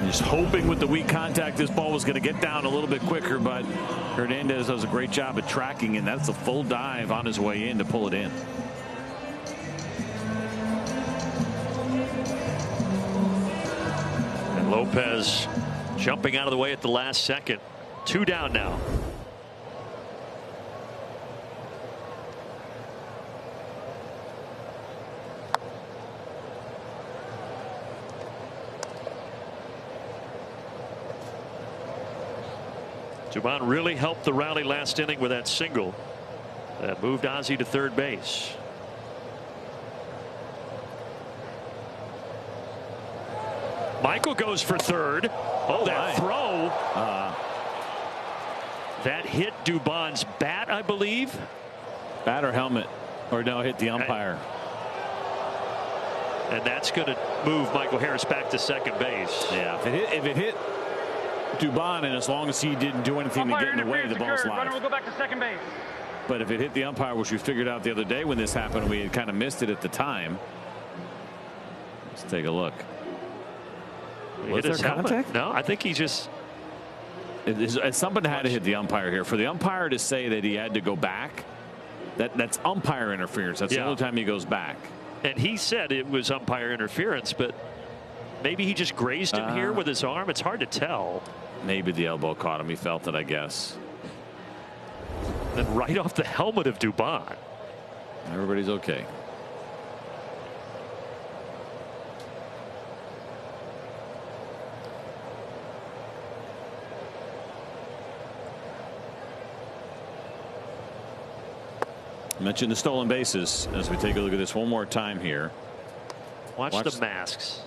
Just hoping with the weak contact this ball was going to get down a little bit quicker, but Hernandez does a great job at tracking, and that's a full dive on his way in to pull it in. And Lopez jumping out of the way at the last second. 2 down now. Dubon really helped the rally last inning with that single that moved Ozzie to third base. Michael goes for third. Oh, that throw. That hit Dubon's bat, I believe. Bat or helmet, or no, hit the umpire. And that's going to move Michael Harris back to second base. Yeah, if it hit Dubon, and as long as he didn't do anything to get in the way, the ball's live. Runner will go back to second base. But if it hit the umpire, which we figured out the other day when this happened, we had kind of missed it at the time. Let's take a look. Was there contact? No, I think he just. Somebody had to hit the umpire here. For the umpire to say that he had to go back, that's umpire interference. That's the only time he goes back. And he said it was umpire interference, but maybe he just grazed him here with his arm. It's hard to tell. Maybe the elbow caught him. He felt it, I guess. Then right off the helmet of Dubon. Everybody's okay. Mention the stolen bases as we take a look at this one more time here. Watch the masks.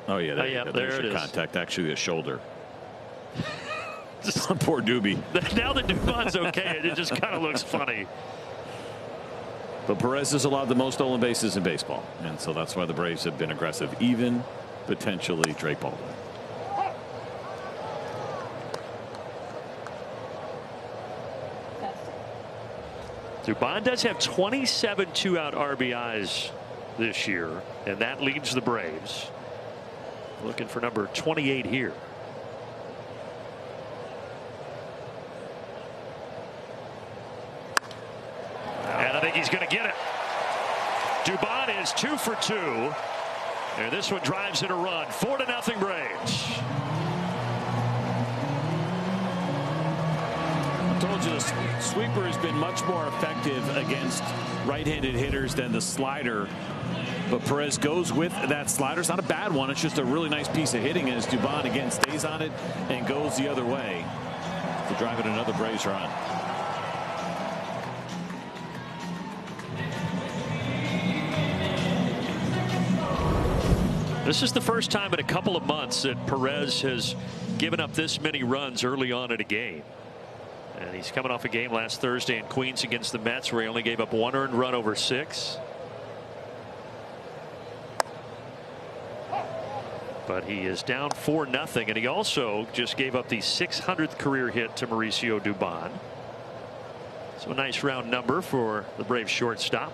Oh yeah, there's it your is. contact. Actually, a shoulder. Poor Doobie. Now that Dubon's okay, it just kind of looks funny. But Perez has allowed the most stolen bases in baseball, and so that's why the Braves have been aggressive, even potentially Drake Baldwin. Dubon does have 27 2-out RBIs this year, and that leads the Braves. Looking for number 28 here. And I think he's going to get it. Dubon is 2 for 2. And this one drives in a run. 4-0 Braves. I told you the sweeper has been much more effective against right-handed hitters than the slider. But Perez goes with that slider. It's not a bad one. It's just a really nice piece of hitting as Dubon again stays on it and goes the other way to drive in another Braves run. This is the first time in a couple of months that Perez has given up this many runs early on in a game. And he's coming off a game last Thursday in Queens against the Mets where he only gave up 1 earned run over 6. But he is down 4-0, and he also just gave up the 600th career hit to Mauricio Dubon. So a nice round number for the Braves shortstop.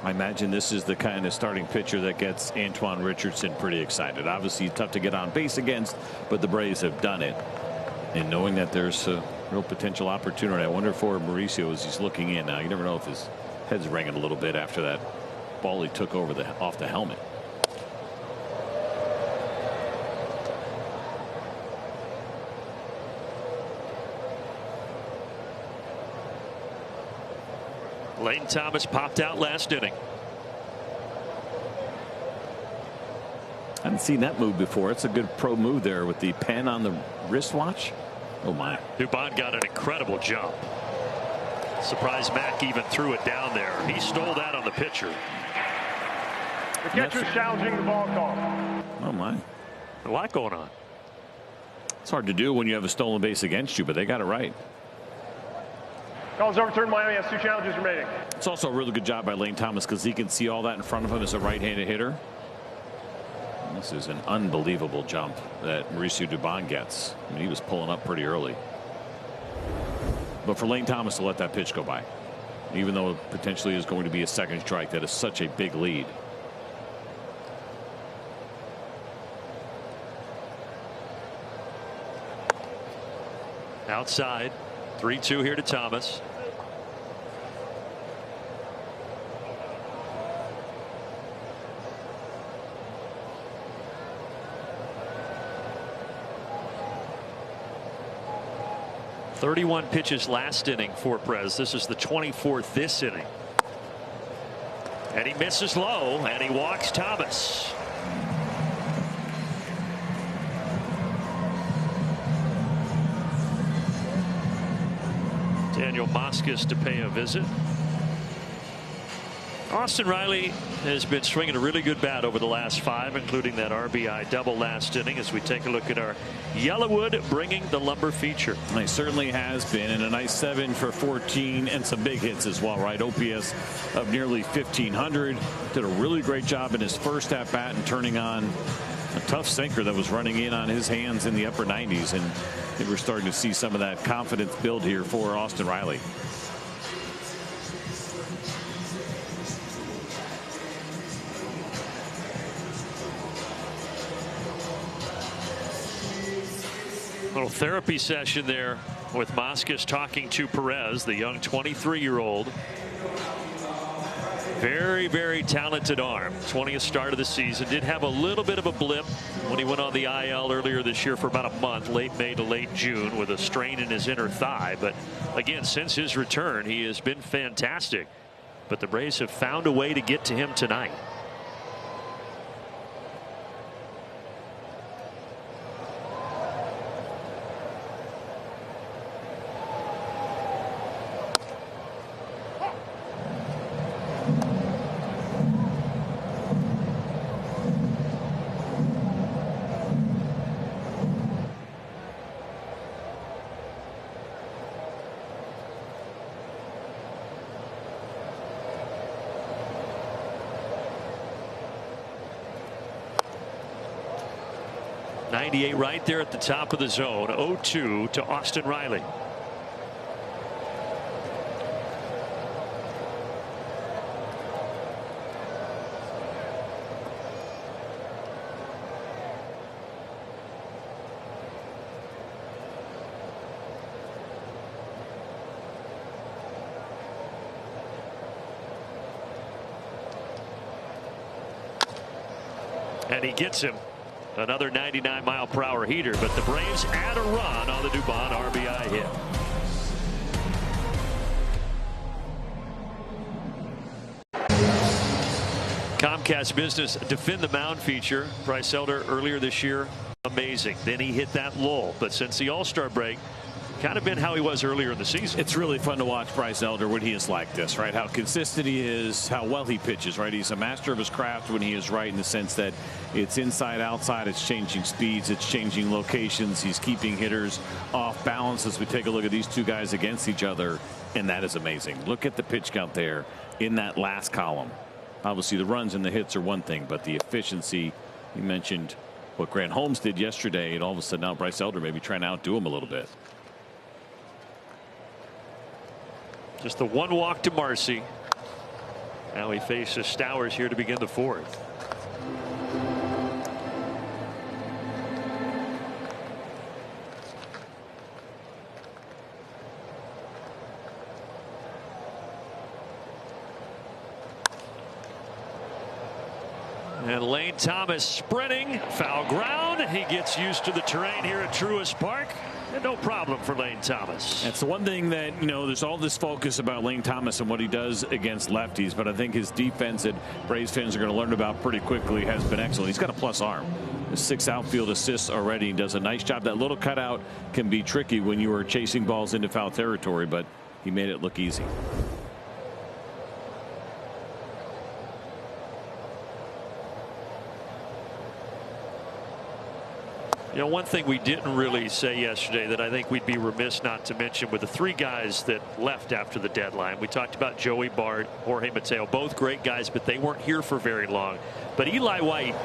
I imagine this is the kind of starting pitcher that gets Antoine Richardson pretty excited. Obviously tough to get on base against, but the Braves have done it. And knowing that there's a real potential opportunity, I wonder for Mauricio as he's looking in now. You never know if his head's ringing a little bit after that ball he took over off the helmet. Lane Thomas popped out last inning. I haven't seen that move before. It's a good pro move there with the pen on the wristwatch. Oh my. Dubon got an incredible jump. Surprised Mack even threw it down there. He stole that on the pitcher. The catcher's challenging the ball call. Oh my. A lot going on. It's hard to do when you have a stolen base against you, but they got it right. Call is overturned. Miami has 2 challenges remaining. It's also a really good job by Lane Thomas because he can see all that in front of him as a right-handed hitter. And this is an unbelievable jump that Mauricio Dubon gets. I mean, he was pulling up pretty early. But for Lane Thomas to let that pitch go by, even though it potentially is going to be a second strike, that is such a big lead. Outside. 3-2 here to Thomas. .31 pitches last inning for Perez. This is the 24th this inning. And he misses low, and he walks Thomas. Daniel Moscas to pay a visit. Austin Riley has been swinging a really good bat over the last 5, including that RBI double last inning, as we take a look at our Yellowwood bringing the lumber feature. He certainly has been, and a nice 7 for 14 and some big hits as well, right? OPS of nearly 1,500. Did a really great job in his first at bat and turning on a tough sinker that was running in on his hands in the upper 90s, and I think we're starting to see some of that confidence build here for Austin Riley. Little therapy session there with Moskos talking to Perez, the young 23-year-old. Very, very talented arm. 20th start of the season. Did have a little bit of a blip when he went on the IL earlier this year for about a month, late May to late June, with a strain in his inner thigh. But again, since his return, he has been fantastic. But the Braves have found a way to get to him tonight. .98 right there at the top of the zone. 0-2 to Austin Riley. And he gets him. Another 99-mile-per-hour heater, but the Braves add a run on the Dubon RBI hit. Comcast Business Defend the Mound feature. Bryce Elder earlier this year, amazing. Then he hit that lull, but since the All-Star break, kind of been how he was earlier in the season. It's really fun to watch Bryce Elder when he is like this, right? How consistent he is, how well he pitches, right? He's a master of his craft when he is right, in the sense that it's inside, outside, it's changing speeds, it's changing locations. He's keeping hitters off balance as we take a look at these two guys against each other, and that is amazing. Look at the pitch count there in that last column. Obviously, the runs and the hits are one thing, but the efficiency, you mentioned what Grant Holmes did yesterday, and all of a sudden now Bryce Elder maybe trying to outdo him a little bit. Just the one walk to Marcy. Now he faces Stowers here to begin the 4th. And Lane Thomas sprinting, foul ground. He gets used to the terrain here at Truist Park. And no problem for Lane Thomas. That's the one thing that, you know, there's all this focus about Lane Thomas and what he does against lefties, but I think his defense that Braves fans are going to learn about pretty quickly has been excellent. He's got a plus arm. 6 outfield assists already. He does a nice job. That little cutout can be tricky when you are chasing balls into foul territory, but he made it look easy. You know, one thing we didn't really say yesterday that I think we'd be remiss not to mention with the 3 guys that left after the deadline. We talked about Joey Bart, Jorge Mateo, both great guys, but they weren't here for very long. But Eli White,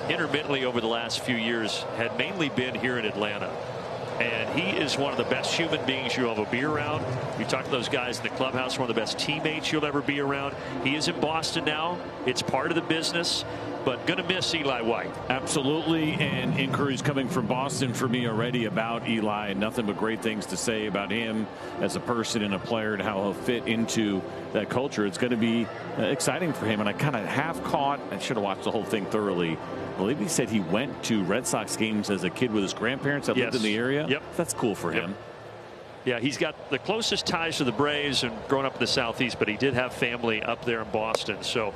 intermittently over the last few years, had mainly been here in Atlanta. And he is one of the best human beings you'll ever be around. You talk to those guys in the clubhouse, one of the best teammates you'll ever be around. He is in Boston now. It's part of the business, but going to miss Eli White. Absolutely, and inquiries coming from Boston for me already about Eli. Nothing but great things to say about him as a person and a player and how he'll fit into that culture. It's going to be exciting for him, and I kind of half caught. I should have watched the whole thing thoroughly. I believe he said he went to Red Sox games as a kid with his grandparents that lived in the area. Yep. That's cool for him. Yeah, he's got the closest ties to the Braves and growing up in the Southeast, but he did have family up there in Boston. So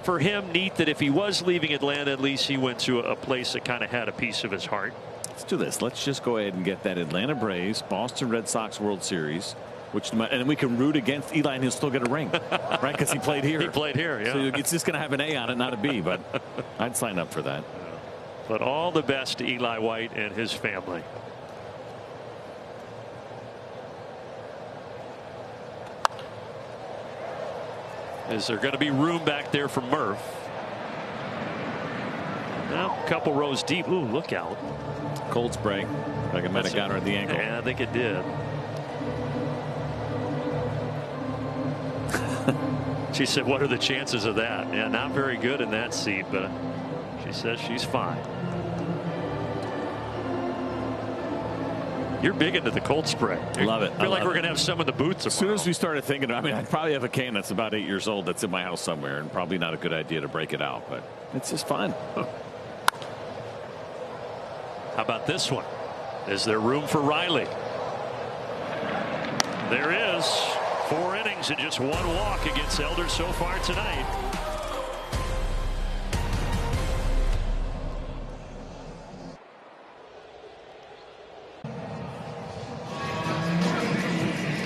for him, neat that if he was leaving Atlanta, at least he went to a place that kind of had a piece of his heart. Let's do this. Let's just go ahead and get that Atlanta Braves Boston Red Sox World Series And we can root against Eli and he'll still get a ring, right? Because he played here. He played here, yeah. So it's just going to have an A on it, not a B, but I'd sign up for that. But all the best to Eli White and his family. Is there going to be room back there for Murph? Now, a couple rows deep. Ooh, look out. Cold spray. Like it might have got her at the ankle. Yeah, I think it did. She said, what are the chances of that? Yeah, not very good in that seat, but she says she's fine. You're big into the cold spray. Love it. I feel like we're going to have some in the boots. As soon as we started thinking, I mean, I probably have a can that's about 8 years old that's in my house somewhere, and probably not a good idea to break it out, but it's just fun. How about this one? Is there room for Riley? There is. 4 innings and just 1 walk against Elder so far tonight.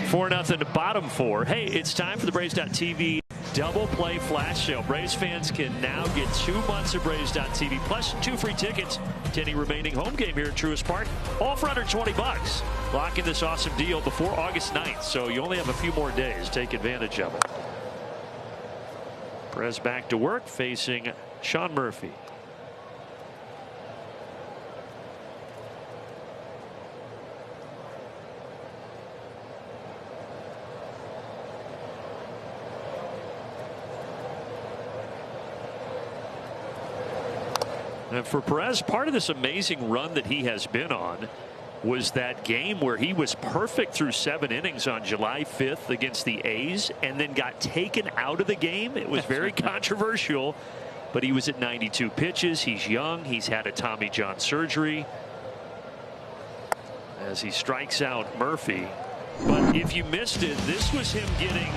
Four nothing to bottom 4. Hey, it's time for the Braves.TV Double Play Flash Sale. Braves fans can now get 2 months of Braves.TV plus 2 free tickets to any remaining home game here at Truist Park, all for under $20. Lock in this awesome deal before August 9th, so you only have a few more days. Take advantage of it. Perez back to work, facing Sean Murphy. And for Perez, part of this amazing run that he has been on was that game where he was perfect through 7 innings on July 5th against the A's and then got taken out of the game. It was very controversial, but he was at 92 pitches. He's young. He's had a Tommy John surgery. As he strikes out Murphy. But if you missed it, this was him getting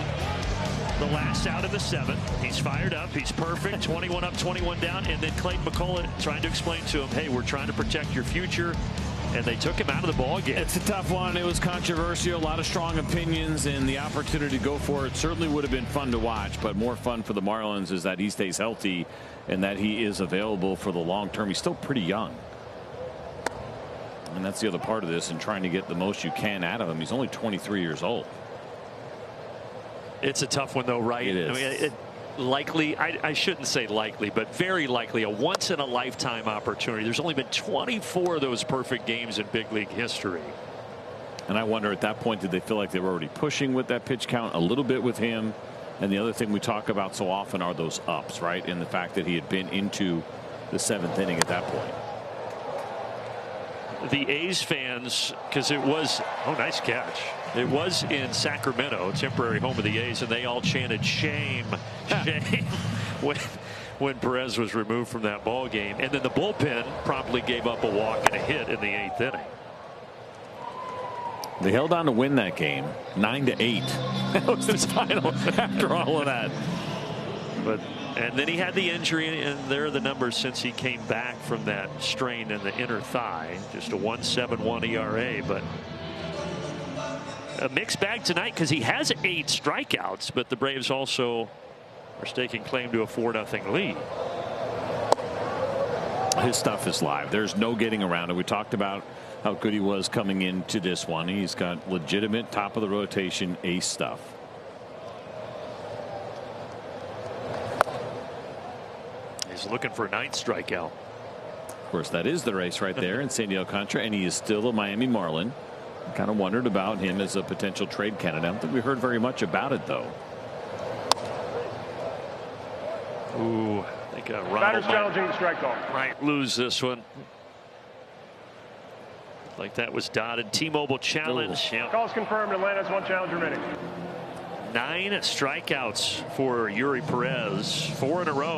the last out of the 7th. He's fired up. He's perfect. 21 up, 21 down. And then Clayton McCullough trying to explain to him, hey, we're trying to protect your future. And they took him out of the ball game. It's a tough one. It was controversial. A lot of strong opinions, and the opportunity to go for it certainly would have been fun to watch. But more fun for the Marlins is that he stays healthy and that he is available for the long term. He's still pretty young. And that's the other part of this, and trying to get the most you can out of him. He's only 23 years old. It's a tough one, though, right? It is. I mean, likely, I shouldn't say likely, but very likely a once-in-a-lifetime opportunity. There's only been 24 of those perfect games in big league history. And I wonder at that point, did they feel like they were already pushing with that pitch count a little bit with him? And the other thing we talk about so often are those ups, right? And the fact that he had been into the 7th inning at that point. The A's fans, because it was, oh, nice catch. It was in Sacramento, temporary home of the A's, and they all chanted shame, shame when Perez was removed from that ball game. And then the bullpen promptly gave up a walk and a hit in the 8th inning. They held on to win that game 9-8. That was his final after all of that. And then he had the injury, and there are the numbers since he came back from that strain in the inner thigh. Just a 1.71 ERA, but a mixed bag tonight because he has 8 strikeouts, but the Braves also are staking claim to a 4-0 lead. His stuff is live. There's no getting around it. We talked about how good he was coming into this one. He's got legitimate top of the rotation ace stuff. He's looking for a 9th strikeout. Of course, that is the race right there in San Diego Contra, and he is still a Miami Marlin. Kind of wondered about him as a potential trade candidate. I don't think we heard very much about it, though. Ooh, I think Batter's challenging the strike call. Might lose this one. Like that was dotted. T-Mobile challenge. Yep. Call's confirmed. Atlanta has 1 challenge remaining. 9 strikeouts for Yuri Perez. 4 in a row.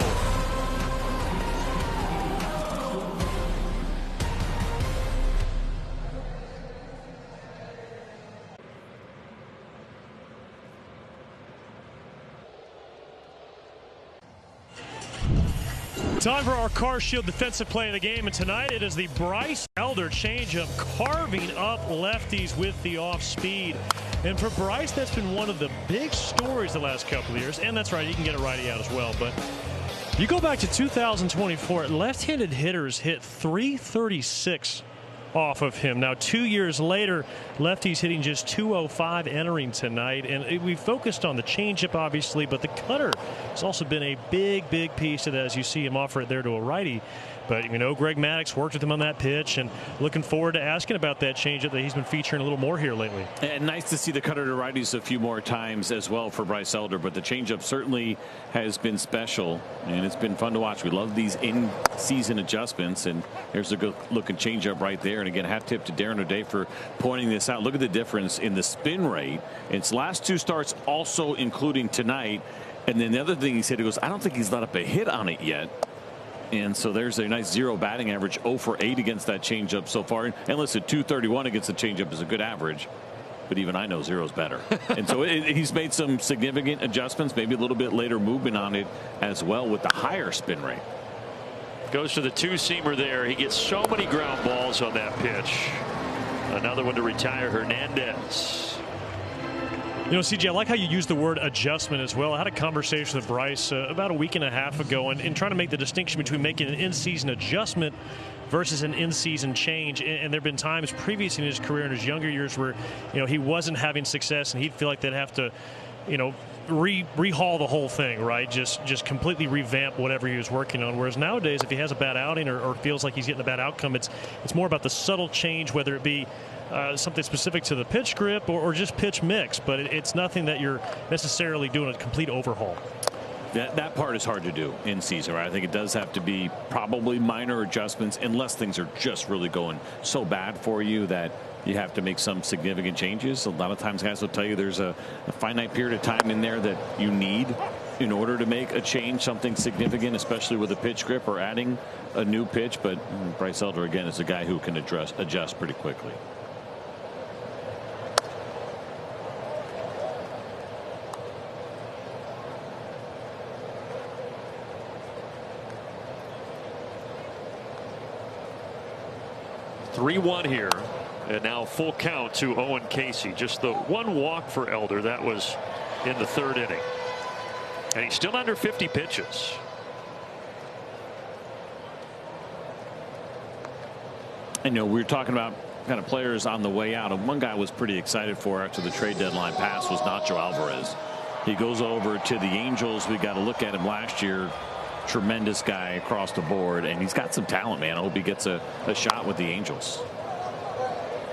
Time for our Car Shield defensive play of the game, and tonight it is the Bryce Elder changeup carving up lefties with the off speed. And for Bryce, that's been one of the big stories the last couple of years. And that's right, he can get a righty out as well. But you go back to 2024, left-handed hitters hit .336 off of him. Now, 2 years later, lefties hitting just .205 entering tonight. And we focused on the changeup, obviously, but the cutter has also been a big, big piece of that as you see him offer it there to a righty. But, you know, Greg Maddux worked with him on that pitch, and looking forward to asking about that changeup that he's been featuring a little more here lately. And nice to see the cutter to righties a few more times as well for Bryce Elder. But the changeup certainly has been special, and it's been fun to watch. We love these in-season adjustments, and there's a good-looking changeup right there. And again, hat tip to Darren O'Day for pointing this out. Look at the difference in the spin rate. Its last two starts, also including tonight. And then the other thing he said, he goes, I don't think he's let up a hit on it yet. And so there's a nice 0 batting average, 0 for 8 against that changeup so far. And listen, 231 against the changeup is a good average, but even I know 0 is better. And so he's made some significant adjustments, maybe a little bit later movement on it as well with the higher spin rate. Goes to the two-seamer there. He gets so many ground balls on that pitch. Another one to retire Hernandez. You know, CJ, I like how you use the word adjustment as well. I had a conversation with Bryce about a week and a half ago and trying to make the distinction between making an in-season adjustment versus an in-season change. And there have been times previous in his career in his younger years where, you know, he wasn't having success and he'd feel like they'd have to, you know, rehaul the whole thing, right? Just completely revamp whatever he was working on. Whereas nowadays, if he has a bad outing or feels like he's getting a bad outcome, it's more about the subtle change, whether it be something specific to the pitch grip or just pitch mix. But it's nothing that you're necessarily doing a complete overhaul. That part is hard to do in season, right? I think it does have to be probably minor adjustments unless things are just really going so bad for you that you have to make some significant changes. A lot of times guys will tell you there's a finite period of time in there that you need in order to make a change, something significant, especially with a pitch grip or adding a new pitch. But Bryce Elder, again, is a guy who can adjust pretty quickly. (3-1) here, and now full count to Owen Casey. Just the one walk for Elder. That was in the third inning, and he's still under 50 pitches. I know we were talking about kind of players on the way out, and one guy I was pretty excited for after the trade deadline pass was Nacho Alvarez. He goes over to the Angels. We got to look at him last year. Tremendous guy across the board, and he's got some talent, man. I hope he gets a shot with the Angels.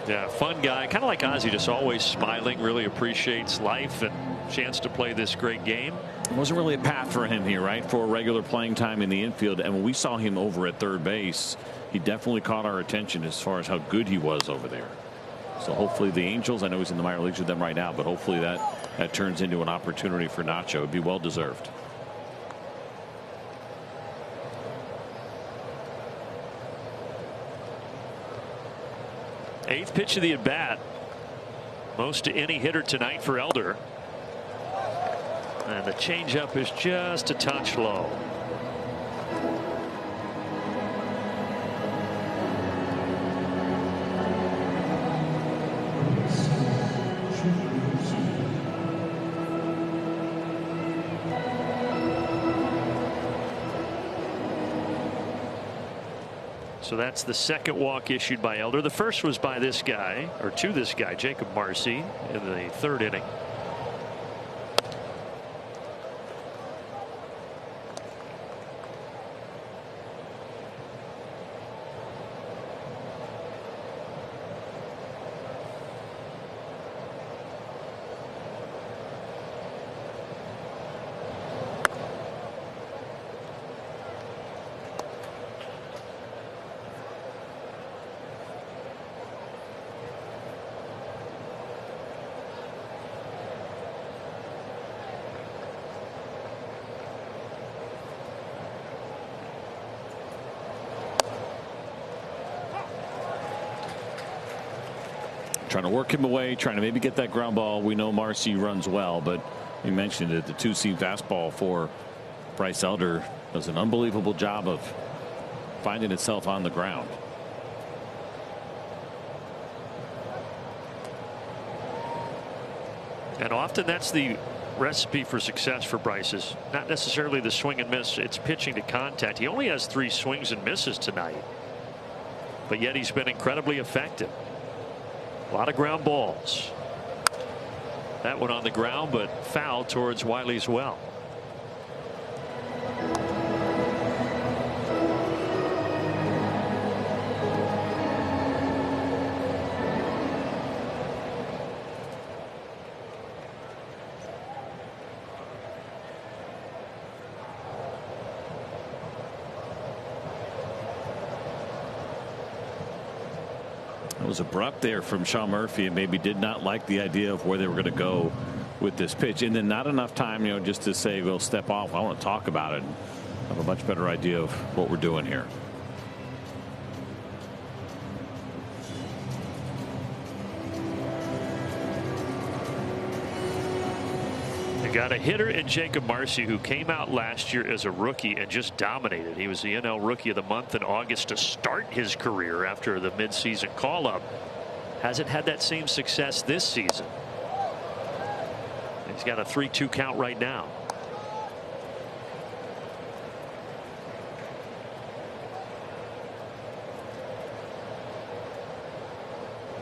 Yeah, fun guy, kind of like Ozzie, just always smiling, really appreciates life and chance to play this great game. It wasn't really a path for him here, right, for regular playing time in the infield. And when we saw him over at third base, he definitely caught our attention as far as how good he was over there. So hopefully the Angels, I know he's in the minor leagues with them right now, but hopefully that turns into an opportunity for Nacho. It'd be well deserved. Eighth pitch of the at bat. Most to any hitter tonight for Elder. And the changeup is just a touch low. So that's the second walk issued by Elder. The first was by this guy, or to this guy, Jacob Marcy, in the third inning. Trying to work him away, trying to maybe get that ground ball. We know Marcy runs well, but you mentioned it, the two-seam fastball for Bryce Elder does an unbelievable job of finding itself on the ground. And often that's the recipe for success for Bryce, is not necessarily the swing and miss. It's pitching to contact. He only has 3 swings and misses tonight, but yet he's been incredibly effective. A lot of ground balls. That one on the ground, but foul towards Wiley's well. It was abrupt there from Sean Murphy, and maybe did not like the idea of where they were going to go with this pitch, and then not enough time, just to say, we'll step off. I want to talk about it and have a much better idea of what we're doing here. Got a hitter in Jacob Marcy, who came out last year as a rookie and just dominated. He was the NL Rookie of the Month in August to start his career after the midseason call-up. Hasn't had that same success this season. He's got a 3-2 count right now.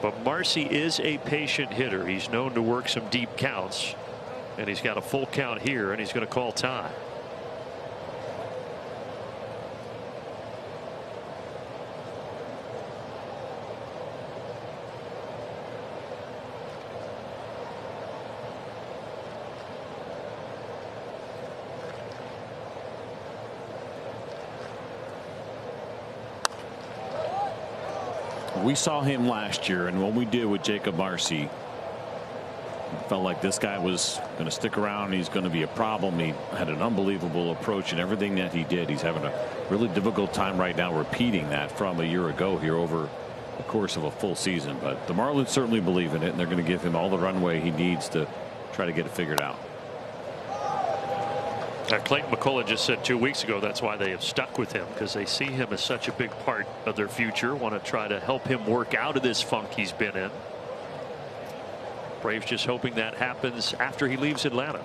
But Marcy is a patient hitter. He's known to work some deep counts. And he's got a full count here, and he's going to call time. We saw him last year, and what we did with Jacob Marcy, felt like this guy was going to stick around. He's going to be a problem. He had an unbelievable approach in everything that he did. He's having a really difficult time right now repeating that from a year ago here over the course of a full season. But the Marlins certainly believe in it, and they're going to give him all the runway he needs to try to get it figured out. Clayton McCullough just said 2 weeks ago that's why they have stuck with him, because they see him as such a big part of their future. Want to try to help him work out of this funk he's been in. Braves just hoping that happens after he leaves Atlanta.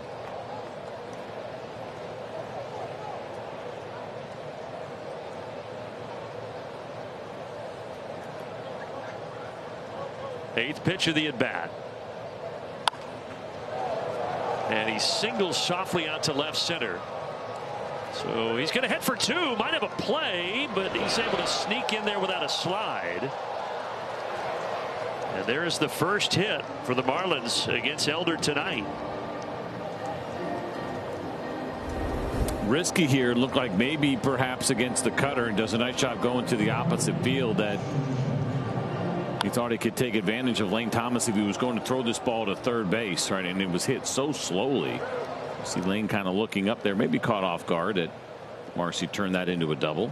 Eighth pitch of the at bat. And he singles softly out to left center. So he's going to head for 2. Might have a play, but he's able to sneak in there without a slide. And there's the first hit for the Marlins against Elder tonight. Risky here. Looked like maybe perhaps against the cutter, and does a nice job going to the opposite field. That he thought he could take advantage of Lane Thomas if he was going to throw this ball to third base, right? And it was hit so slowly. You see Lane kind of looking up there, maybe caught off guard. At Marcy turned that into a double.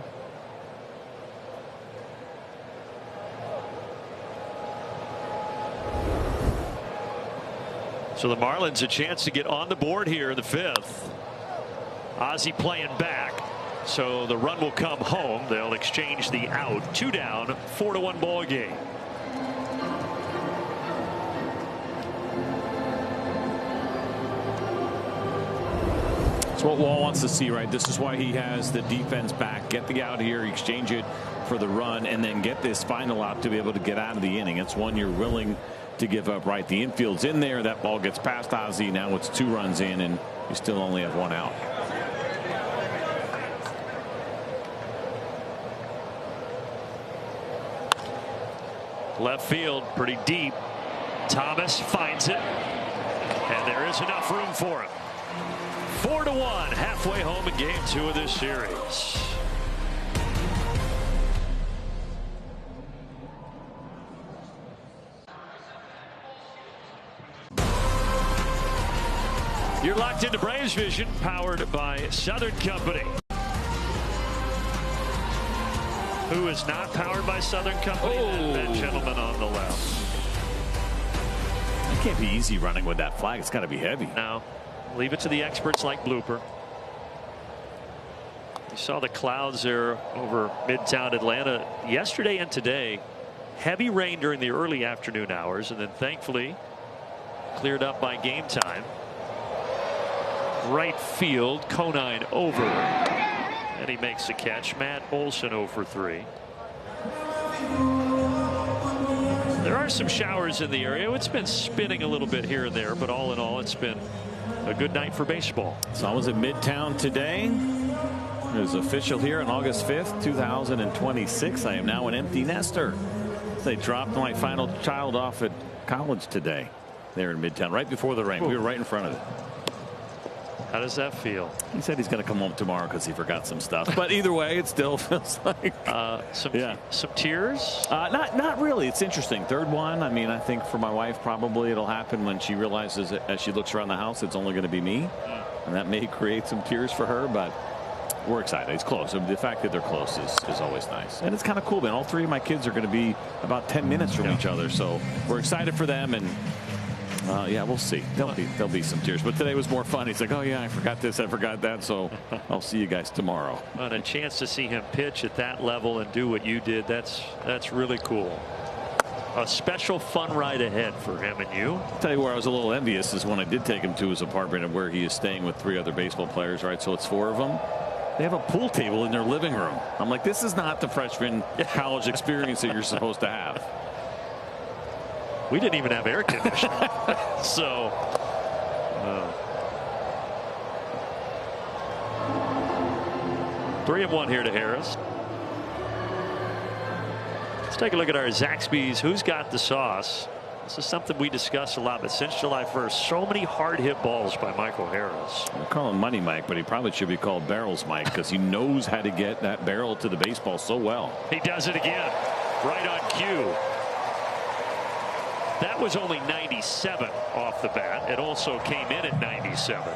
So the Marlins a chance to get on the board here in the 5th. Ozzie playing back, so the run will come home. They'll exchange the out. 2 down, 4-1 ball game. That's what Wall wants to see, right? This is why he has the defense back. Get the out here, exchange it for the run, and then get this final out to be able to get out of the inning. It's one you're willing to give up, right? The infield's in there. That ball gets past Ozzie. Now it's 2 runs in, and you still only have 1 out. Left field, pretty deep. Thomas finds it, and there is enough room for him. 4-1, halfway home in game 2 of this series. You're locked into Braves Vision, powered by Southern Company. Who is not powered by Southern Company? That gentleman on the left. It can't be easy running with that flag. It's got to be heavy. No. Leave it to the experts like Blooper. You saw the clouds there over Midtown Atlanta yesterday and today. Heavy rain during the early afternoon hours, and then thankfully cleared up by game time. Right field, Conine over, and he makes the catch. Matt Olson 0 for 3. There are some showers in the area. It's been spinning a little bit here and there, but all in all, it's been a good night for baseball. So I was in Midtown today. It was official here on August 5th, 2026. I am now an empty nester. They dropped my final child off at college today there in Midtown, right before the rain. We were right in front of it. How does that feel? He said he's going to come home tomorrow because he forgot some stuff. But either way, it still feels like some tears. Not really. It's interesting. Third one. I mean, I think for my wife, probably it'll happen when she realizes that as she looks around the house, it's only going to be me, and that may create some tears for her. But we're excited. It's close. I mean, the fact that they're close is always nice, and it's kind of cool. Man, all three of my kids are going to be about 10 minutes from each other, so we're excited for them. And yeah, we'll see. There'll be some tears, but today was more fun. He's like, oh yeah, I forgot this, I forgot that, so I'll see you guys tomorrow. And a chance to see him pitch at that level and do what you did, that's really cool. A special fun ride ahead for him and you. I'll tell you where I was a little envious is when I did take him to his apartment and where he is staying with 3 other baseball players, right? So it's 4 of them. They have a pool table in their living room. I'm like, this is not the freshman college experience that you're supposed to have. We didn't even have air conditioning. So 3-1 here to Harris. Let's take a look at our Zaxby's Who's Got the Sauce. This is something we discuss a lot, but since July 1st, so many hard hit balls by Michael Harris. We call him Money Mike, but he probably should be called Barrels Mike because he knows how to get that barrel to the baseball so well. He does it again, right on cue. That was only 97 off the bat. It also came in at 97.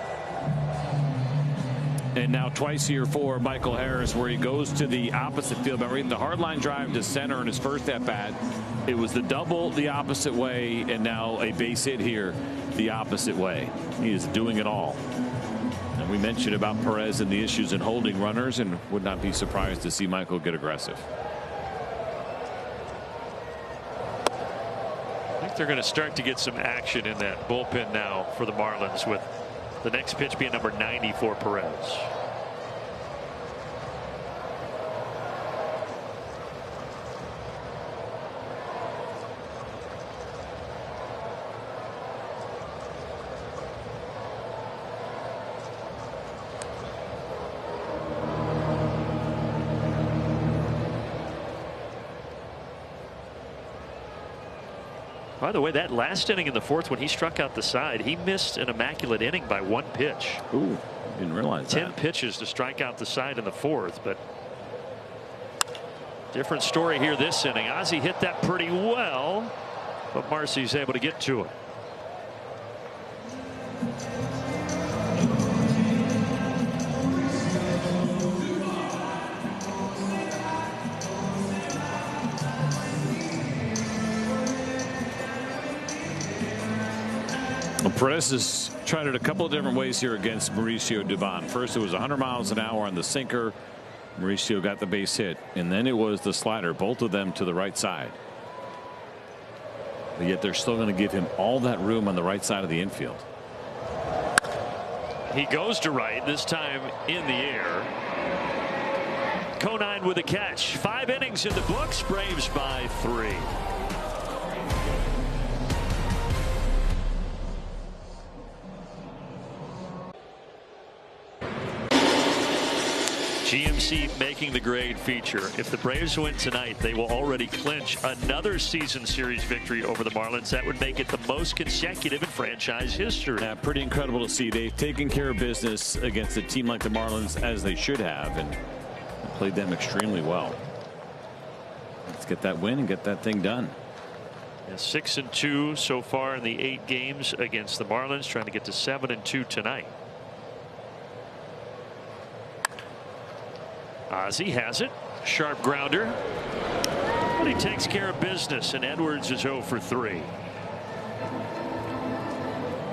And now twice here for Michael Harris, where he goes to the opposite field. Remember, the hard line drive to center in his first at bat. It was the double the opposite way, and now a base hit here the opposite way. He is doing it all. And we mentioned about Perez and the issues in holding runners, and would not be surprised to see Michael get aggressive. I think they're going to start to get some action in that bullpen now for the Marlins, with the next pitch being number 90 for Perez. By the way, that last inning in the 4th, when he struck out the side, he missed an immaculate inning by 1 pitch. Ooh, didn't realize 10 that. pitches to strike out the side in the 4th, but different story here this inning. Ozzie hit that pretty well, but Marcy's able to get to it. Perez has tried it a couple of different ways here against Mauricio Dubon. First, it was 100 miles an hour on the sinker. Mauricio got the base hit, and then it was the slider, both of them to the right side. But yet they're still going to give him all that room on the right side of the infield. He goes to right, this time in the air. Conine with a catch. 5 innings in the books. Braves by 3. GMC making the grade feature. If the Braves win tonight, they will already clinch another season series victory over the Marlins. That would make it the most consecutive in franchise history. Yeah, pretty incredible to see. They've taken care of business against a team like the Marlins, as they should have, and played them extremely well. Let's get that win and get that thing done. Yeah, 6-2 so far in the 8 games against the Marlins, trying to get to 7-2 tonight. Ozzie has it. Sharp grounder. But he takes care of business, and Edwards is 0 for 3.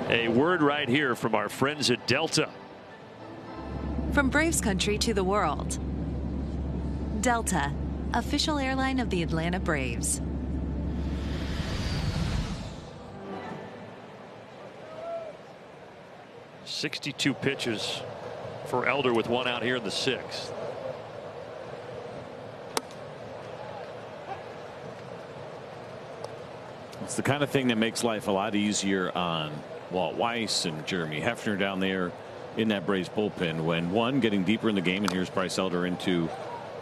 A word right here from our friends at Delta. From Braves country to the world. Delta, official airline of the Atlanta Braves. 62 pitches for Elder with one out here in the 6th. It's the kind of thing that makes life a lot easier on Walt Weiss and Jeremy Hefner down there in that Braves bullpen, when one, getting deeper in the game, and here's Bryce Elder into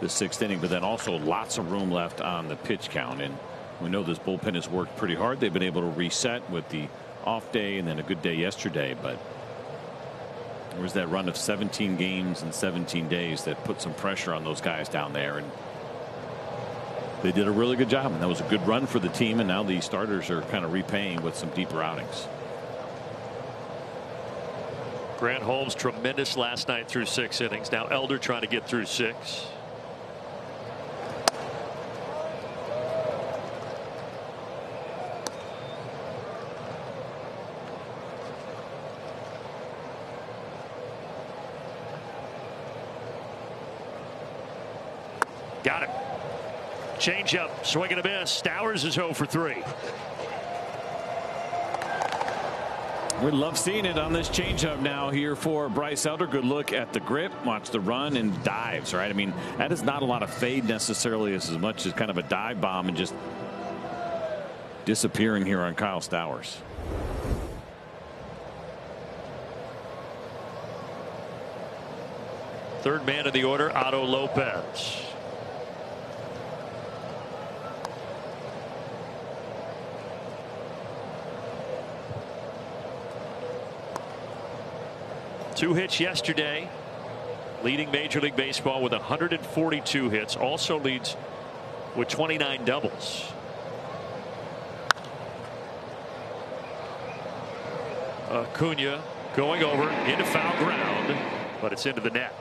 the 6th inning, but then also lots of room left on the pitch count. And we know this bullpen has worked pretty hard. They've been able to reset with the off day and then a good day yesterday, but there was that run of 17 games in 17 days that put some pressure on those guys down there, and they did a really good job, and that was a good run for the team. And now the starters are kind of repaying with some deeper outings. Grant Holmes tremendous last night through 6 innings. Now Elder trying to get through 6. Got it. Change up, swing and a miss. Stowers is 0 for 3. We love seeing it on this changeup now here for Bryce Elder. Good look at the grip, watch the run, and dives, right? I mean, that is not a lot of fade necessarily, as much as kind of a dive bomb and just disappearing here on Kyle Stowers. Third man of the order, Otto Lopez. Two hits yesterday, leading Major League Baseball with 142 hits. Also leads with 29 doubles. Acuna going over into foul ground, but it's into the net.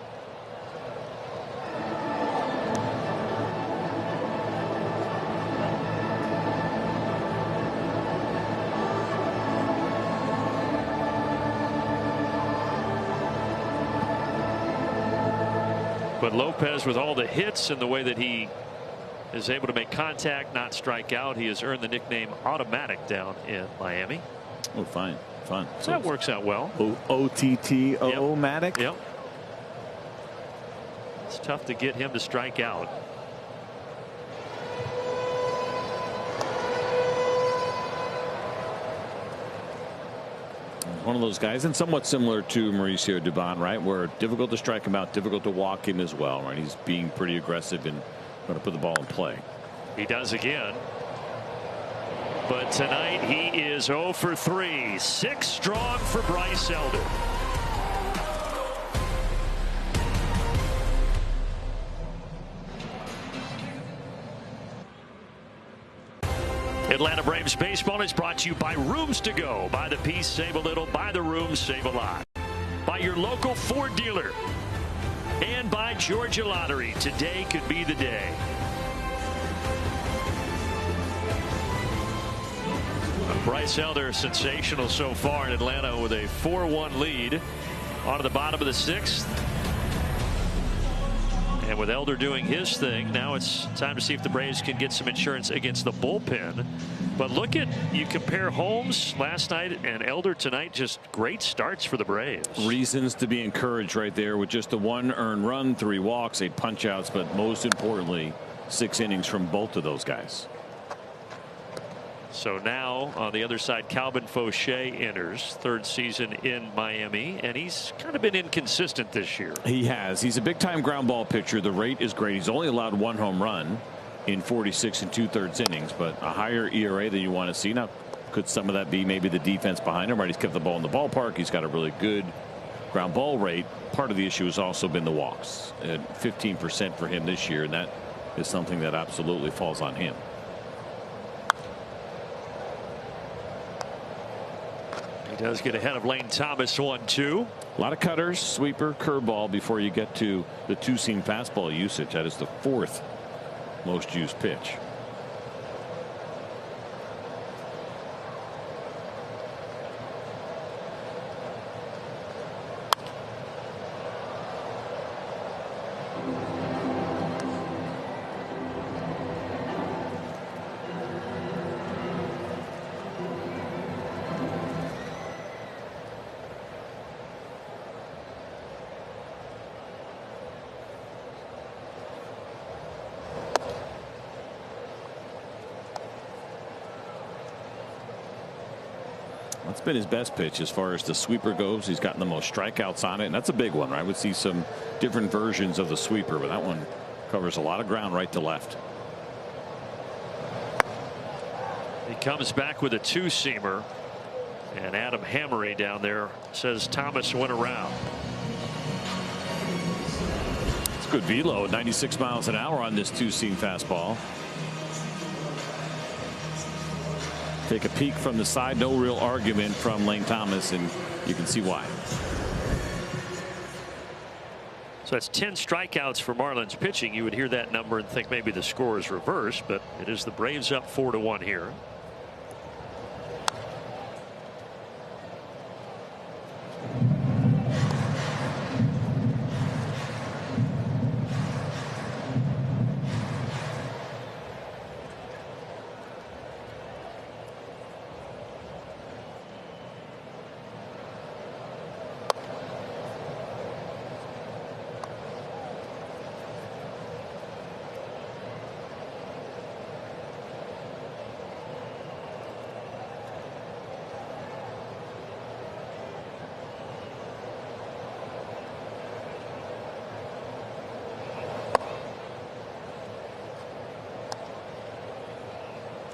But Lopez, with all the hits and the way that he is able to make contact, not strike out, he has earned the nickname Automatic down in Miami. Oh, fine. Fun. So that works out well. O-T-T-O-Matic? Yep. It's tough to get him to strike out. One of those guys, and somewhat similar to Mauricio Dubon, right, where difficult to strike him out, difficult to walk him as well, right? He's being pretty aggressive and going to put the ball in play. He does again. But tonight he is 0 for 3. 6 strong for Bryce Elder. Atlanta Braves baseball is brought to you by Rooms to Go. Buy the piece, save a little. Buy the rooms, save a lot. By your local Ford dealer. And by Georgia Lottery. Today could be the day. Bryce Elder sensational so far in Atlanta with a 4-1 lead on to the bottom of the 6th. And with Elder doing his thing, now it's time to see if the Braves can get some insurance against the bullpen. But look at, you compare Holmes last night and Elder tonight, just great starts for the Braves. Reasons to be encouraged right there with just the 1 earned run, 3 walks, 8 punch outs, but most importantly, 6 innings from both of those guys. So now on the other side, Calvin Fauché enters, 3rd season in Miami, and he's kind of been inconsistent this year. He has. He's a big time ground ball pitcher. The rate is great. He's only allowed 1 home run in 46 2/3 innings, but a higher ERA than you want to see. Now, could some of that be maybe the defense behind him, right? He's kept the ball in the ballpark. He's got a really good ground ball rate. Part of the issue has also been the walks at 15% for him this year, and that is something that absolutely falls on him. He does get ahead of Lane Thomas 1-2. A lot of cutters, sweeper, curveball before you get to the 2-seam fastball usage. That is the 4th most used pitch. That's been his best pitch as far as the sweeper goes. He's gotten the most strikeouts on it, and that's a big one. I would see some different versions of the sweeper, but that one covers a lot of ground right to left. He comes back with a two-seamer, and Adam Hammery down there says Thomas went around. It's good velo, 96 miles an hour on this two-seam fastball. Take a peek from the side. No real argument from Lane Thomas, and you can see why. So that's 10 strikeouts for Marlins pitching. You would hear that number and think maybe the score is reversed, but it is the Braves up 4-1 here.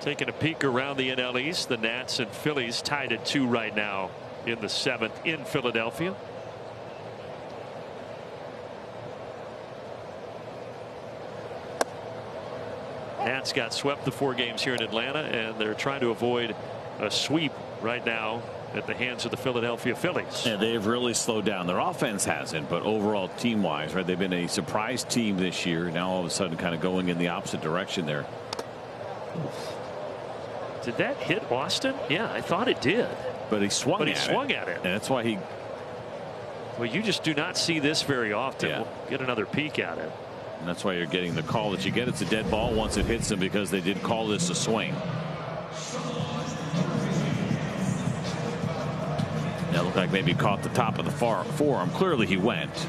Taking a peek around the NL East, the Nats and Phillies tied at 2 right now in the 7th in Philadelphia. Nats got swept the 4 games here in Atlanta, and they're trying to avoid a sweep right now at the hands of the Philadelphia Phillies. Yeah, they've really slowed down. Their offense hasn't, but overall team-wise, right? They've been a surprise team this year. Now all of a sudden kind of going in the opposite direction there. Did that hit Austin? Yeah, I thought it did. But he swung at it. And that's why he. Well, you just do not see this very often. Yeah. We'll get another peek at it. And that's why you're getting the call that you get. It's a dead ball once it hits him, because they did call this a swing. That looked like maybe caught the top of the forearm. Clearly he went.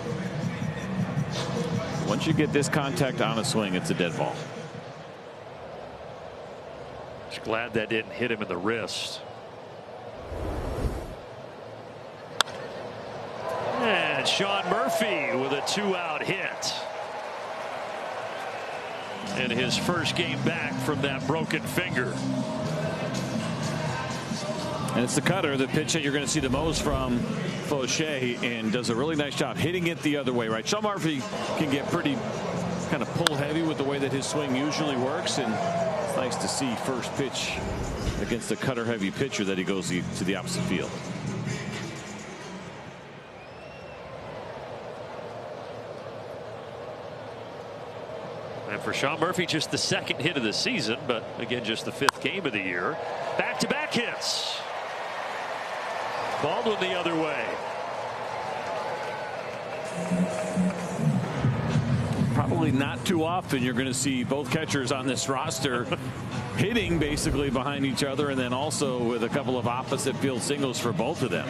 Once you get this contact on a swing, it's a dead ball. Just glad that didn't hit him in the wrist. And Sean Murphy with a 2-out hit. And his first game back from that broken finger. And it's the cutter, the pitch that you're going to see the most from Fauché, and does a really nice job hitting it the other way, right? Sean Murphy can get pretty kind of pull heavy with the way that his swing usually works, and it's nice to see first pitch against a cutter heavy pitcher that he goes to the opposite field. And for Sean Murphy, just the 2nd hit of the season, but again, just the 5th game of the year. Back-to-back hits. Baldwin the other way. Probably not too often you're going to see both catchers on this roster hitting basically behind each other, and then also with a couple of opposite field singles for both of them.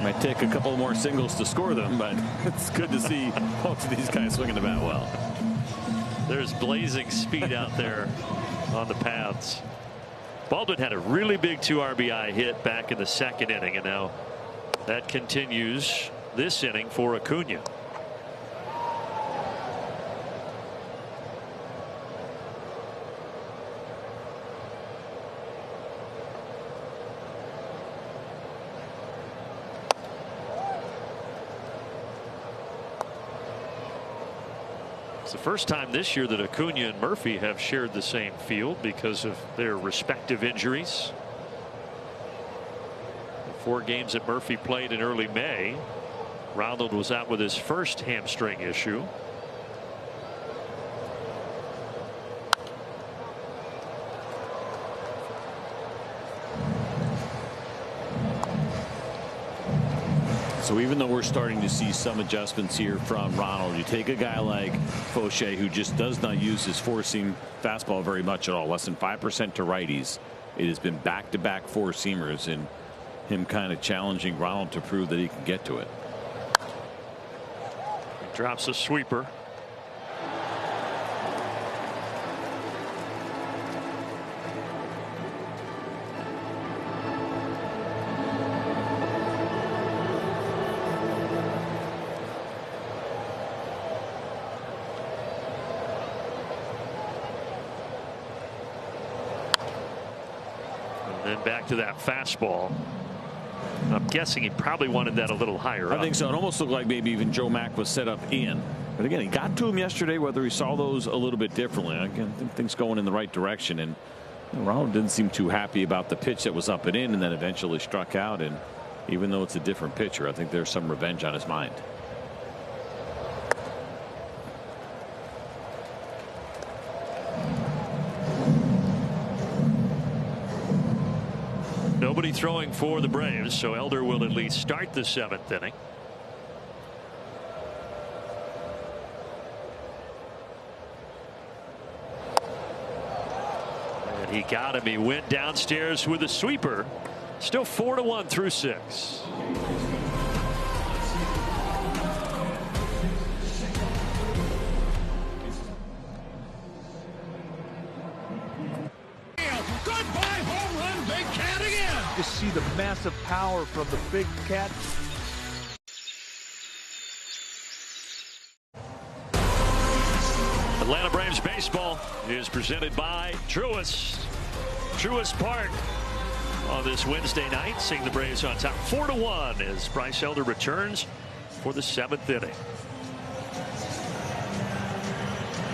Might take a couple more singles to score them, but it's good to see both of these guys swinging the bat well. There's blazing speed out there on the paths. Baldwin had a really big 2 RBI hit back in the 2nd inning, and now that continues this inning for Acuna. It's the first time this year that Acuna and Murphy have shared the same field because of their respective injuries. The 4 games that Murphy played in early May, Ronald was out with his first hamstring issue. So even though we're starting to see some adjustments here from Ronald, you take a guy like Fauché, who just does not use his 4-seam fastball very much at all, less than 5% to righties. It has been back-to-back 4-seamers, and him kind of challenging Ronald to prove that he can get to it. He drops a sweeper. then back to that fastball. I'm guessing he probably wanted that a little higher up. I think so. It almost looked like maybe even Joe Mack was set up in. But again, he got to him yesterday, whether he saw those a little bit differently. Again, I think things going in the right direction. And Ronald didn't seem too happy about the pitch that was up and in, and then eventually struck out. And even though it's a different pitcher, I think there's some revenge on his mind. Nobody throwing for the Braves, so Elder will at least start the 7th inning. And he got him. He went downstairs with a sweeper. Still 4-1 through 6. Just see the massive power from the big cat. Atlanta Braves baseball is presented by Truist Park on this Wednesday night, seeing the Braves on top 4-1 as Bryce Elder returns for the 7th inning.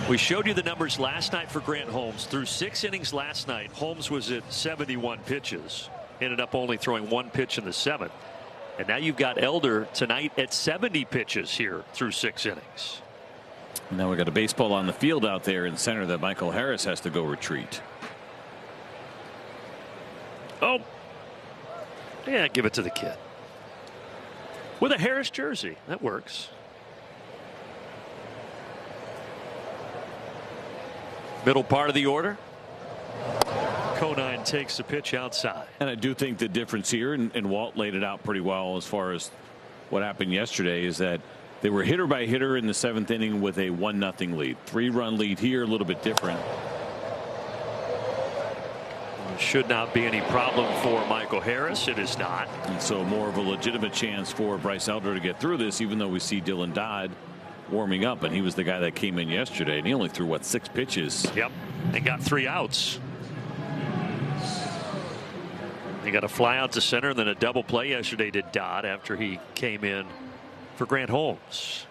We showed you the numbers last night for Grant Holmes. Through 6 innings last night, Holmes was at 71 pitches. Ended up only throwing 1 pitch in the 7th. And now you've got Elder tonight at 70 pitches here through 6 innings. Now we got a baseball on the field out there in center that Michael Harris has to go retreat. Oh, yeah, give it to the kid. With a Harris jersey. That works. Middle part of the order. Conine takes the pitch outside. And I do think the difference here, and Walt laid it out pretty well as far as what happened yesterday, is that they were hitter by hitter in the 7th inning with a 1-0 lead. 3-run lead here, a little bit different. Should not be any problem for Michael Harris. It is not. And so more of a legitimate chance for Bryce Elder to get through this, even though we see Dylan Dodd warming up, and he was the guy that came in yesterday, and he only threw, what, 6 pitches? Yep, and got 3 outs. He got a fly out to center and then a double play yesterday to Dodd after he came in for Grant Holmes.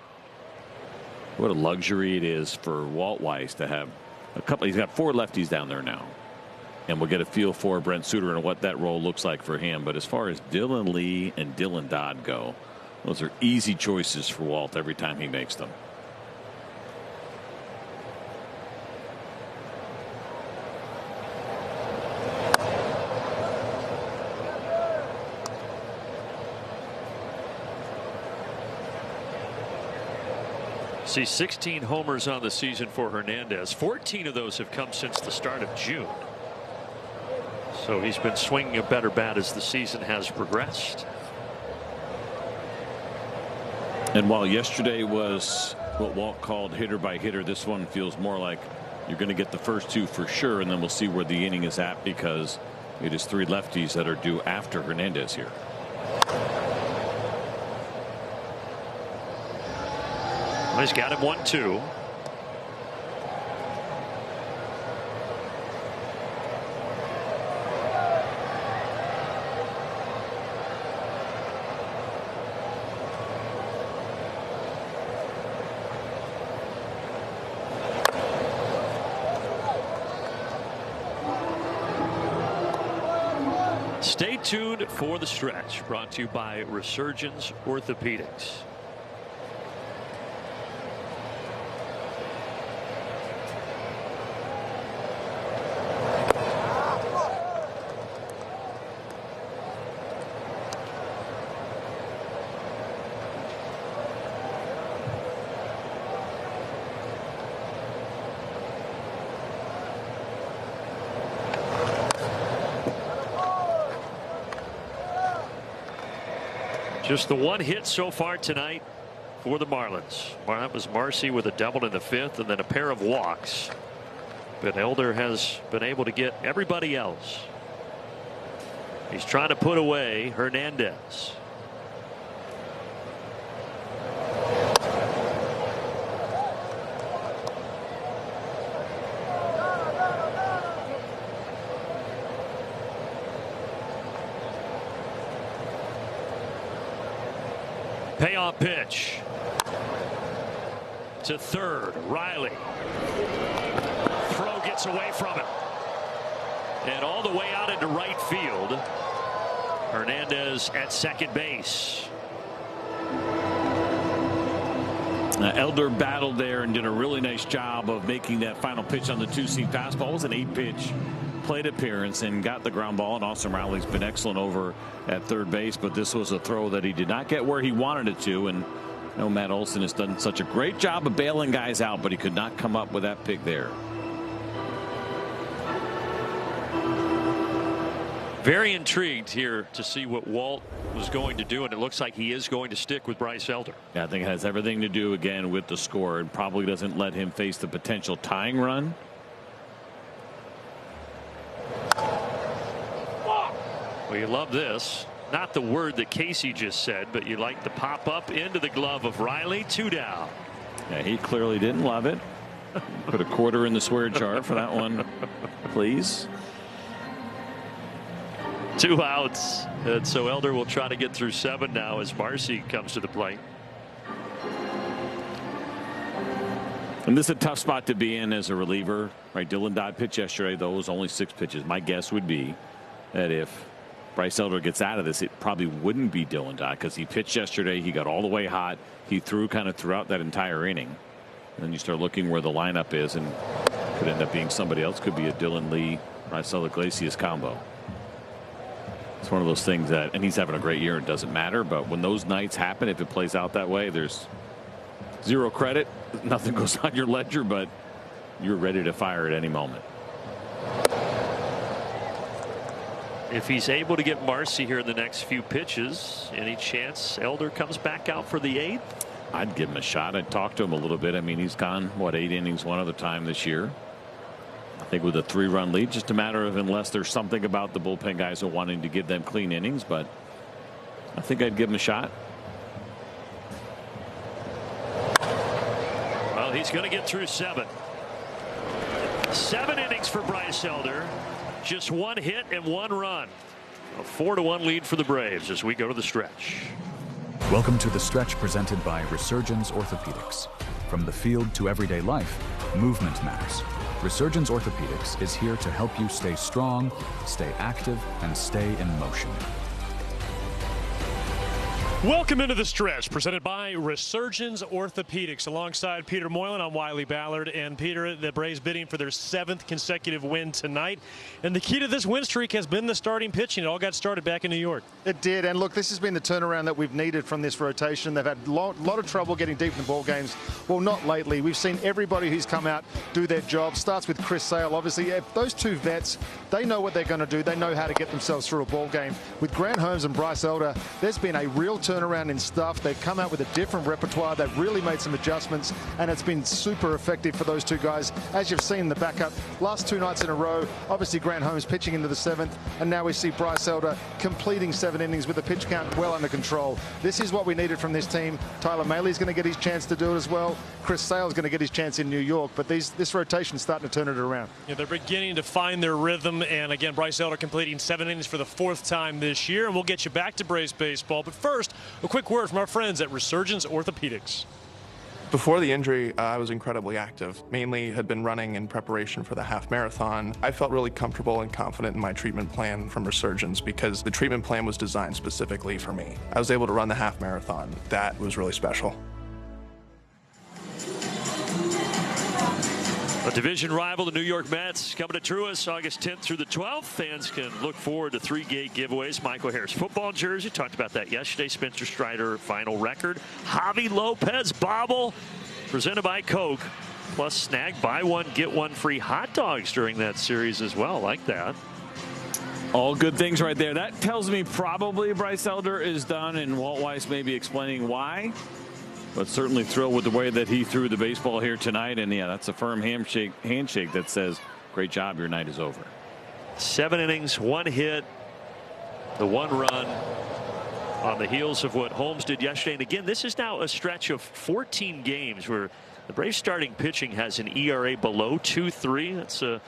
What a luxury it is for Walt Weiss to have a couple. He's got 4 lefties down there now, and we'll get a feel for Brent Suter and what that role looks like for him. But as far as Dylan Lee and Dylan Dodd go, those are easy choices for Walt every time he makes them. See 16 homers on the season for Hernandez. 14 of those have come since the start of June. So he's been swinging a better bat as the season has progressed. And while yesterday was what Walt called hitter by hitter, this one feels more like you're going to get the first 2 for sure, and then we'll see where the inning is at, because it is 3 lefties that are due after Hernandez here. He's got him 1-2. Stay tuned for the stretch, brought to you by Resurgence Orthopedics. Just the 1 hit so far tonight for the Marlins. Well, that was Marcy with a double in the 5th and then a pair of walks. But Elder has been able to get everybody else. He's trying to put away Hernandez. Payoff pitch to third. Riley. Throw gets away from it. And all the way out into right field. Hernandez at second base. Elder battled there and did a really nice job of making that final pitch on the 2-seam fastball. It was an 8-pitch plate appearance and got the ground ball. And Austin Riley's been excellent over at third base, but this was a throw that he did not get where he wanted it to. And Matt Olson has done such a great job of bailing guys out, but he could not come up with that pick there. Very intrigued here to see what Walt was going to do, and it looks like he is going to stick with Bryce Elder. Yeah, I think it has everything to do again with the score. It probably doesn't let him face the potential tying run. Well, you love this. Not the word that Casey just said, but you like the pop up into the glove of Riley. 2 down. Yeah, he clearly didn't love it. Put a quarter in the swear jar for that one, please. 2 outs, and so Elder will try to get through 7 now as Marcy comes to the plate. And this is a tough spot to be in as a reliever, right? Dylan Dodd pitched yesterday. Those only 6 pitches. My guess would be that if Bryce Elder gets out of this, it probably wouldn't be Dylan Dodd because he pitched yesterday. He got all the way hot. He threw kind of throughout that entire inning. And then you start looking where the lineup is, and could end up being somebody else. Could be a Dylan Lee, Bryce Elder Iglesias combo. It's one of those things that, and he's having a great year. It doesn't matter, but when those nights happen, if it plays out that way, there's zero credit. Nothing goes on your ledger, but you're ready to fire at any moment. If he's able to get Marcy here in the next few pitches, any chance Elder comes back out for the 8th? I'd give him a shot. I'd talk to him a little bit. I mean, he's gone, what, 8 innings one other time this year. I think with a 3-run lead, just a matter of unless there's something about the bullpen guys are wanting to give them clean innings, but I think I'd give him a shot. Well, he's going to get through 7. 7 innings for Bryce Elder. Just 1 hit and 1 run. A 4-1 lead for the Braves as we go to the stretch. Welcome to the stretch presented by Resurgence Orthopedics. From the field to everyday life, movement matters. Resurgence Orthopedics is here to help you stay strong, stay active, and stay in motion. Welcome into the stretch presented by Resurgence Orthopedics. Alongside Peter Moylan, I'm Wiley Ballard. And Peter, the Braves bidding for their 7th consecutive win tonight. And the key to this win streak has been the starting pitching. It all got started back in New York. It did. And look, this has been the turnaround that we've needed from this rotation. They've had a lot of trouble getting deep in the ball games. Well, not lately. We've seen everybody who's come out do their job. Starts with Chris Sale. Obviously, those 2 vets, they know what they're going to do. They know how to get themselves through a ball game. With Grant Holmes and Bryce Elder, there's been a real turnaround in stuff. They've come out with a different repertoire. They've really made some adjustments, and it's been super effective for those 2 guys. As you've seen, the backup last 2 nights in a row, obviously Grant Holmes pitching into the 7th, and now we see Bryce Elder completing 7 innings with the pitch count well under control. This is what we needed from this team. Tyler Mahley's going to get his chance to do it as well. Chris Sale's going to get his chance in New York, but this rotation is starting to turn it around. Yeah, they're beginning to find their rhythm, and again, Bryce Elder completing 7 innings for the 4th time this year, and we'll get you back to Braves baseball. But first, a quick word from our friends at Resurgence Orthopedics. Before the injury, I was incredibly active. Mainly had been running in preparation for the half marathon. I felt really comfortable and confident in my treatment plan from Resurgence because the treatment plan was designed specifically for me. I was able to run the half marathon. That was really special. A division rival, the New York Mets, coming to Truist August 10th through the 12th. Fans can look forward to 3 gate giveaways. Michael Harris football jersey. Talked about that yesterday. Spencer Strider final record. Javi Lopez bobble presented by Coke. Plus snag buy 1 get 1 free hot dogs during that series as well. Like that. All good things right there. That tells me probably Bryce Elder is done, and Walt Weiss may be explaining why. But certainly thrilled with the way that he threw the baseball here tonight. And yeah, that's a firm handshake that says, great job, your night is over. 7 innings, 1 hit, the 1 run on the heels of what Holmes did yesterday. And again, this is now a stretch of 14 games where the Braves starting pitching has an ERA below 2.3. That's a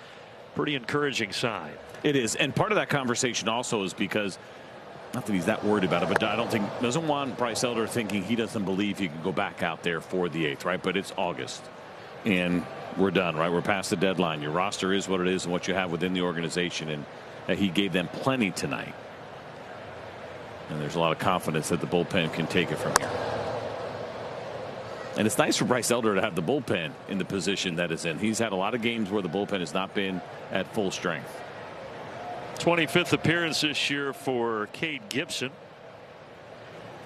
pretty encouraging sign. It is. And part of that conversation also is because Not that he's that worried about it, but I don't think doesn't want Bryce Elder thinking he doesn't believe he can go back out there for the 8th, right? But it's August, and we're done, right? We're past the deadline. Your roster is what it is and what you have within the organization, and he gave them plenty tonight. And there's a lot of confidence that the bullpen can take it from here. And it's nice for Bryce Elder to have the bullpen in the position that it's in. He's had a lot of games where the bullpen has not been at full strength. 25th appearance this year for Cade Gibson.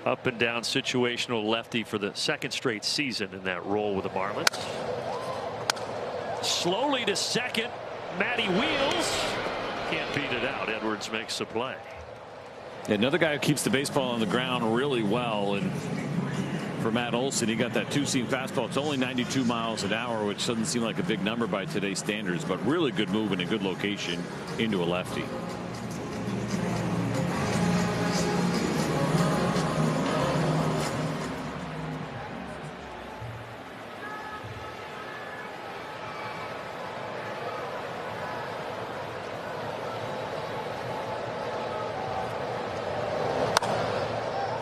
Up and down situational lefty for the 2nd straight season in that role with the Marlins. Slowly to second. Matty Wheels. Can't beat it out. Edwards makes the play. Another guy who keeps the baseball on the ground really well. And for Matt Olson, he got that 2-seam fastball. It's only 92 miles an hour, which doesn't seem like a big number by today's standards, but really good move and a good location into a lefty.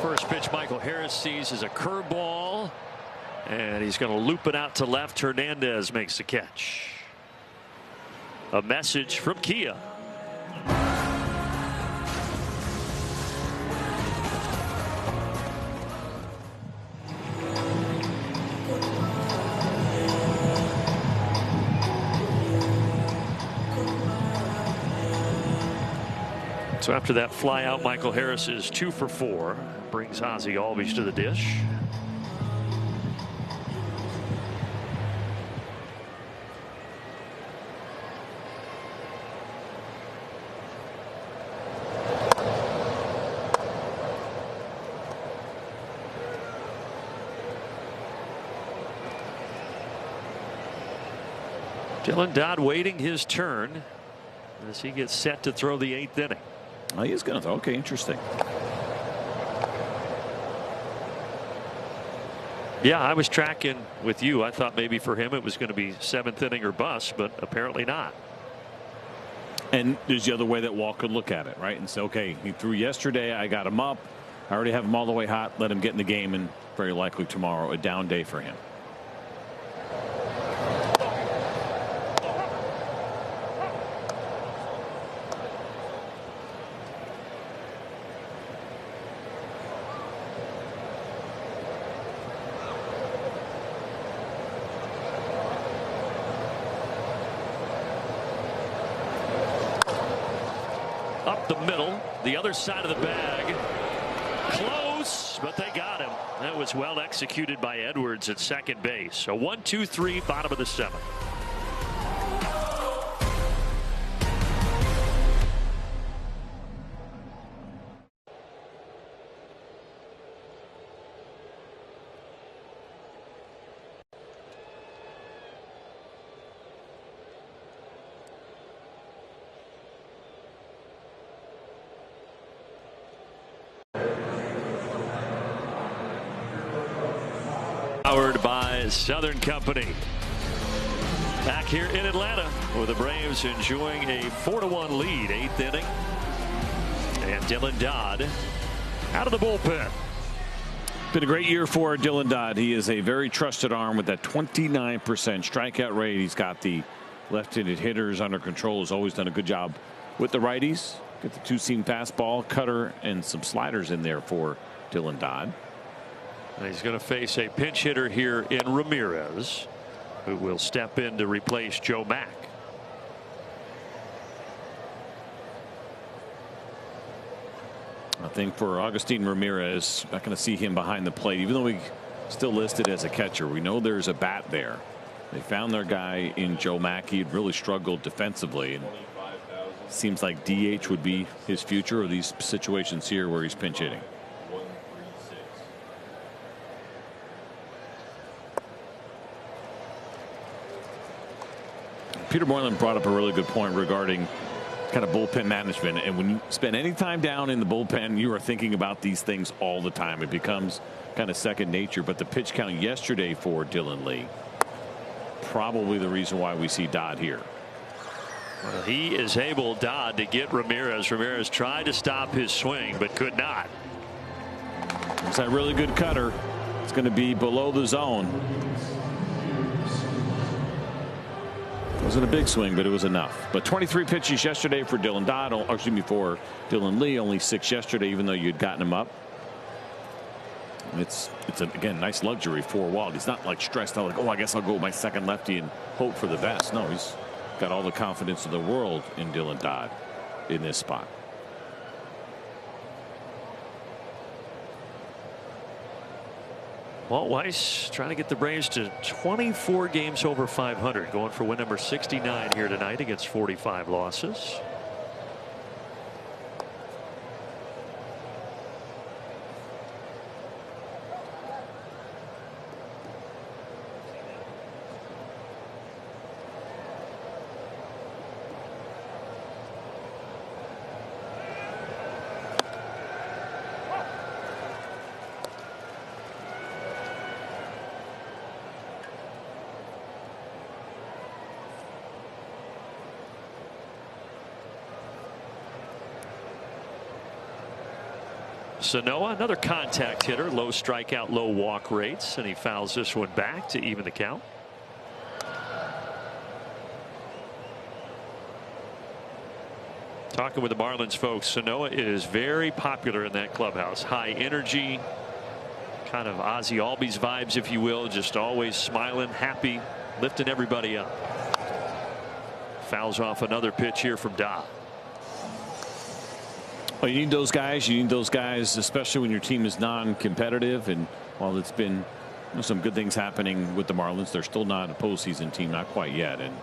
First pitch Michael Harris sees is a curveball, and he's going to loop it out to left. Hernandez makes the catch. A message from Kia. So after that fly out, Michael Harris is 2 for 4. Brings Ozzie Albies to the dish. Dylan Dodd waiting his turn as he gets set to throw the 8th inning. Oh, he is going to throw. Okay, interesting. Yeah, I was tracking with you. I thought maybe for him it was going to be 7th inning or bust, but apparently not. And there's the other way that Walt could look at it, right? And say, okay, he threw yesterday. I got him up. I already have him all the way hot. Let him get in the game, and very likely tomorrow a down day for him. Up the middle, the other side of the bag. Close, but they got him. That was well executed by Edwards at second base. A 1-2-3, bottom of the 7th. Powered by Southern Company. Back here in Atlanta with the Braves enjoying a 4-1 lead, 8th inning. And Dylan Dodd out of the bullpen. Been a great year for Dylan Dodd. He is a very trusted arm with that 29% strikeout rate. He's got the left-handed hitters under control. Has always done a good job with the righties. Get the 2-seam fastball, cutter, and some sliders in there for Dylan Dodd. And he's going to face a pinch hitter here in Ramirez, who will step in to replace Joe Mack. I think for Agustin Ramirez, not going to see him behind the plate, even though he's still listed as a catcher. We know there's a bat there. They found their guy in Joe Mack. He had really struggled defensively, and seems like DH would be his future, or these situations here where he's pinch hitting. Peter Moylan brought up a really good point regarding kind of bullpen management, and when you spend any time down in the bullpen, you are thinking about these things all the time. It becomes kind of second nature. But the pitch count yesterday for Dylan Lee, probably the reason why we see Dodd here. Well, he is able, Dodd, to get Ramirez. Ramirez tried to stop his swing, but could not. It's that really good cutter. It's going to be below the zone. Wasn't a big swing, but it was enough. But 23 pitches yesterday for Dylan Dodd, or excuse me, for Dylan Lee. Only 6 yesterday, even though you'd gotten him up. It's again, nice luxury for Walt. He's not like stressed out, like, oh, I guess I'll go with my second lefty and hope for the best. No, he's got all the confidence in the world in Dylan Dodd in this spot. Walt Weiss trying to get the Braves to 24 games over 500, going for win number 69 here tonight against 45 losses. Sanoa, another contact hitter, low strikeout, low walk rates, and he fouls this one back to even the count. Talking with the Marlins folks, Sanoa is very popular in that clubhouse. High energy, kind of Ozzie Albies vibes, if you will, just always smiling, happy, lifting everybody up. Fouls off another pitch here from Dodd. Well, you need those guys. You need those guys, especially when your team is non-competitive. And while it's been some good things happening with the Marlins, they're still not a postseason team, not quite yet. And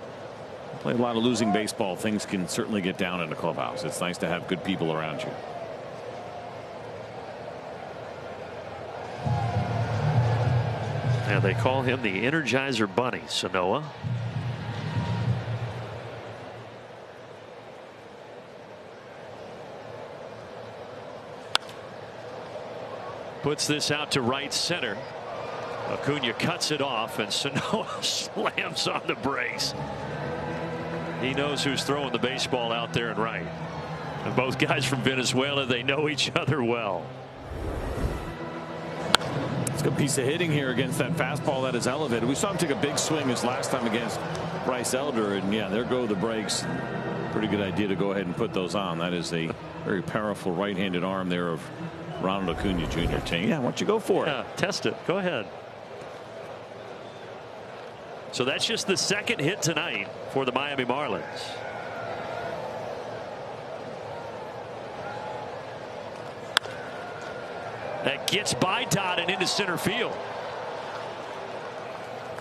play a lot of losing baseball. Things can certainly get down in the clubhouse. It's nice to have good people around you. And they call him the Energizer Bunny, Sanoa. Puts this out to right center. Acuna cuts it off, and Sanoa slams on the brakes. He knows who's throwing the baseball out there and right. And both guys from Venezuela, they know each other well. It's a good piece of hitting here against that fastball that is elevated. We saw him take a big swing his last time against Bryce Elder, and yeah, there go the brakes. Pretty good idea to go ahead and put those on. That is a very powerful right-handed arm there of Ronald Acuna Jr. Yeah, why don't you go for it? Test it. Go ahead. So that's just the second hit tonight for the Miami Marlins. That gets by Dodd and into center field.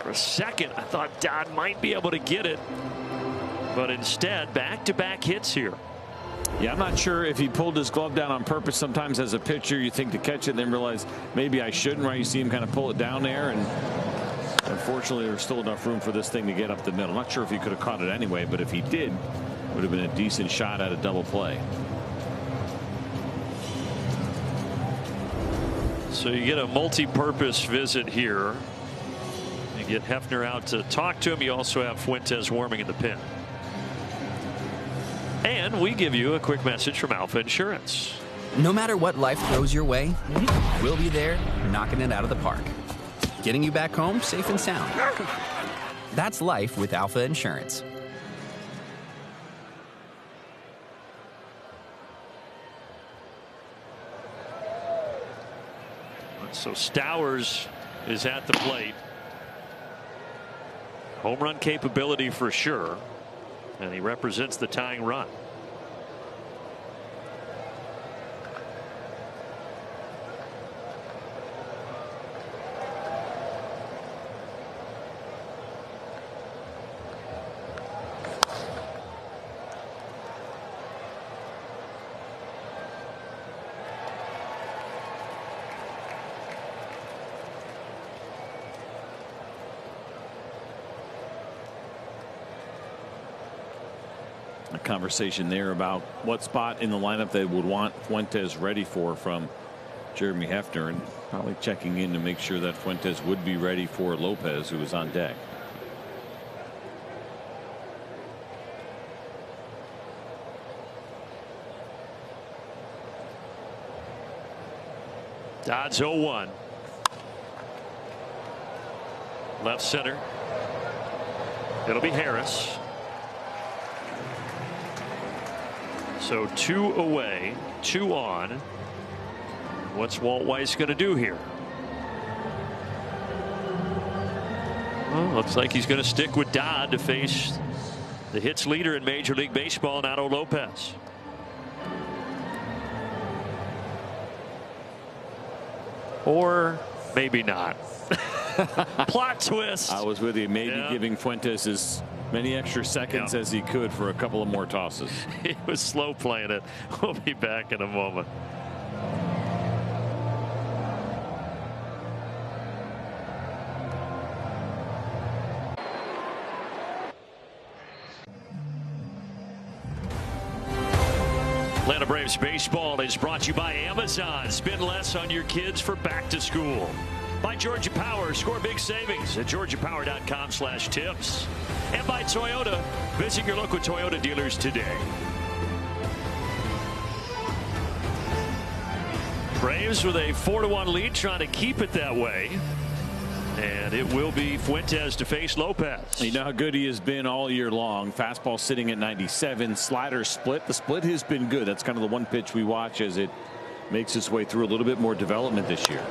For a second, I thought Dodd might be able to get it, but instead, back-to-back hits here. Yeah, I'm not sure if he pulled his glove down on purpose. Sometimes as a pitcher, you think to catch it, then realize maybe I shouldn't, right? You see him kind of pull it down there, and unfortunately, there's still enough room for this thing to get up the middle. Not sure if he could have caught it anyway, but if he did, it would have been a decent shot at a double play. So you get a multi-purpose visit here. You get Hefner out to talk to him. You also have Fuentes warming in the pen. And we give you a quick message from Alpha Insurance. No matter what life throws your way, we'll be there knocking it out of the park. Getting you back home safe and sound. That's life with Alpha Insurance. So Stowers is at the plate. Home run capability for sure. And he represents the tying run. A conversation there about what spot in the lineup they would want Fuentes ready for from Jeremy Hefner, and probably checking in to make sure that Fuentes would be ready for Lopez, who was on deck. Dodds 0-1. Left center. It'll be Harris. So 2 away, 2 on. What's Walt Weiss going to do here? Well, looks like he's going to stick with Dodd to face the hits leader in Major League Baseball, Nato Lopez. Or maybe not. Plot twist. I was with you. Maybe giving Fuentes as many extra seconds as he could for a couple of more tosses. He was slow playing it. We'll be back in a moment. Atlanta Braves baseball is brought to you by Amazon. Spend less on your kids for back to school. By Georgia Power, score big savings at georgiapower.com/tips. And by Toyota, visit your local Toyota dealers today. Braves with a 4-1 lead, trying to keep it that way. And it will be Fuentes to face Lopez. You know how good he has been all year long. Fastball sitting at 97. Slider split. The split has been good. That's kind of the one pitch we watch as it makes its way through a little bit more development this year.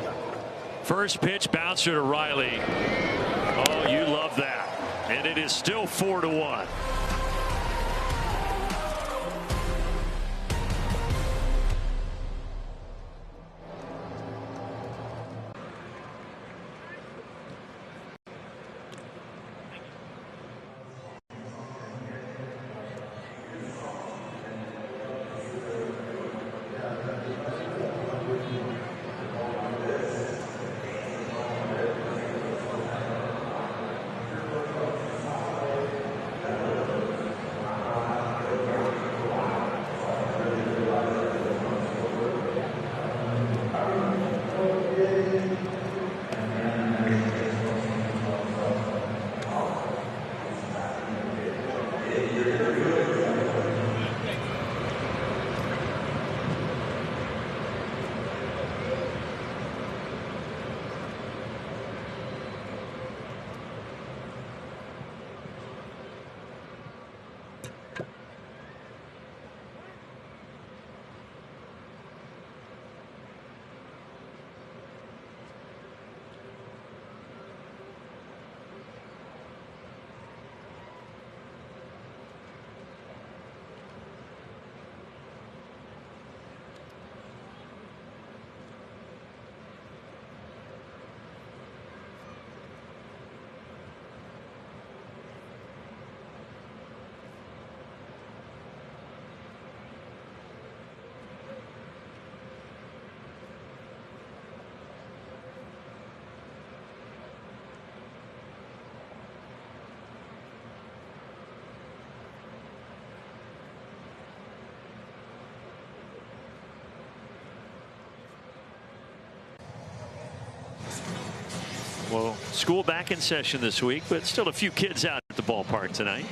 First pitch bouncer to Riley. Oh, you love that. And it is still 4-1. Well, school back in session this week, but still a few kids out at the ballpark tonight.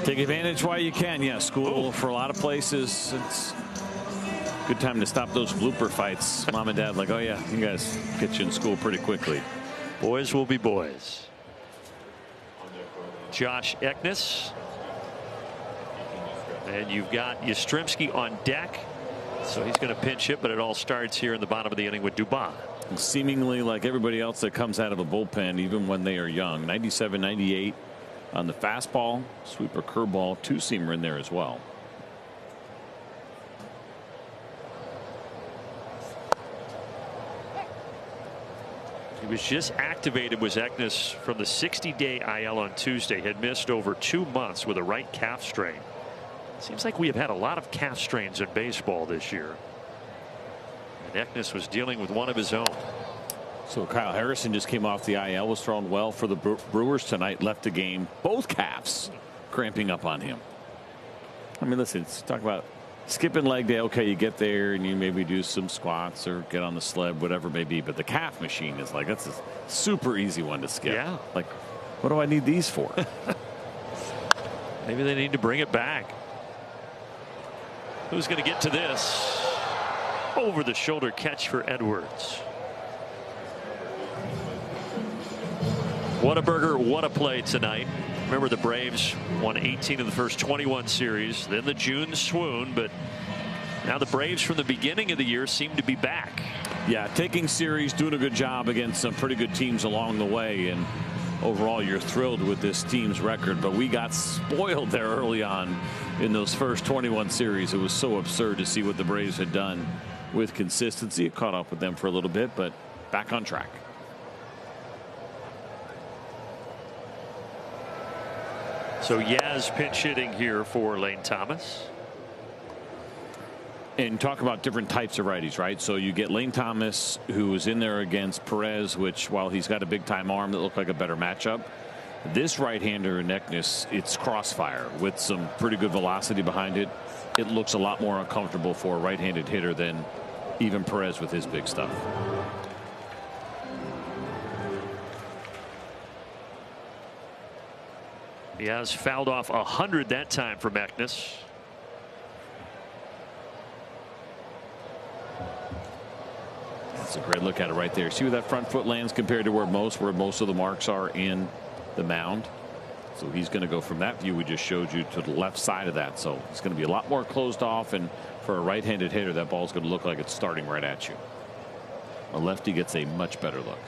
Take advantage while you can. Yeah, school for a lot of places. It's a good time to stop those blooper fights. Mom and dad like, oh yeah, you guys get you in school pretty quickly. Boys will be boys. Josh Eknes. And you've got Yastrzemski on deck. So he's going to pinch hit, but it all starts here in the bottom of the inning with Dubon. Seemingly like everybody else that comes out of a bullpen, even when they are young. 97, 98 on the fastball, sweeper, curveball, two-seamer in there as well. He was just activated, was Eknes, from the 60-day IL on Tuesday. Had missed over 2 months with a right calf strain. Seems like we have had a lot of calf strains in baseball this year. And Eknes was dealing with one of his own. So Kyle Harrison just came off the IL, was thrown well for the Brewers tonight, left the game, both calves cramping up on him. I mean, listen, talk about skipping leg day. Okay, you get there and you maybe do some squats or get on the sled, whatever it may be. But the calf machine is like, that's a super easy one to skip. Yeah. Like, what do I need these for? Maybe they need to bring it back. Who's going to get to this? Over the shoulder catch for Edwards. Whataburger, what a play tonight. Remember, the Braves won 18 of the first 21 series, then the June swoon, but now the Braves from the beginning of the year seem to be back. Yeah, taking series, doing a good job against some pretty good teams along the way, and overall you're thrilled with this team's record, but we got spoiled there early on in those first 21 series. It was so absurd to see what the Braves had done with consistency. It caught up with them for a little bit, but back on track. So Yaz pinch hitting here for Lane Thomas. And talk about different types of righties, right? So you get Lane Thomas, who is in there against Perez, which, while he's got a big time arm, that looked like a better matchup. This right-hander in Eknes, it's crossfire with some pretty good velocity behind it. It looks a lot more uncomfortable for a right-handed hitter than even Perez with his big stuff. He has fouled off 100 that time from Eknes. That's a great look at it right there. See where that front foot lands compared to where most of the marks are in the mound. So he's going to go from that view we just showed you to the left side of that. So it's going to be a lot more closed off, and for a right-handed hitter, that ball's going to look like it's starting right at you. A lefty gets a much better look.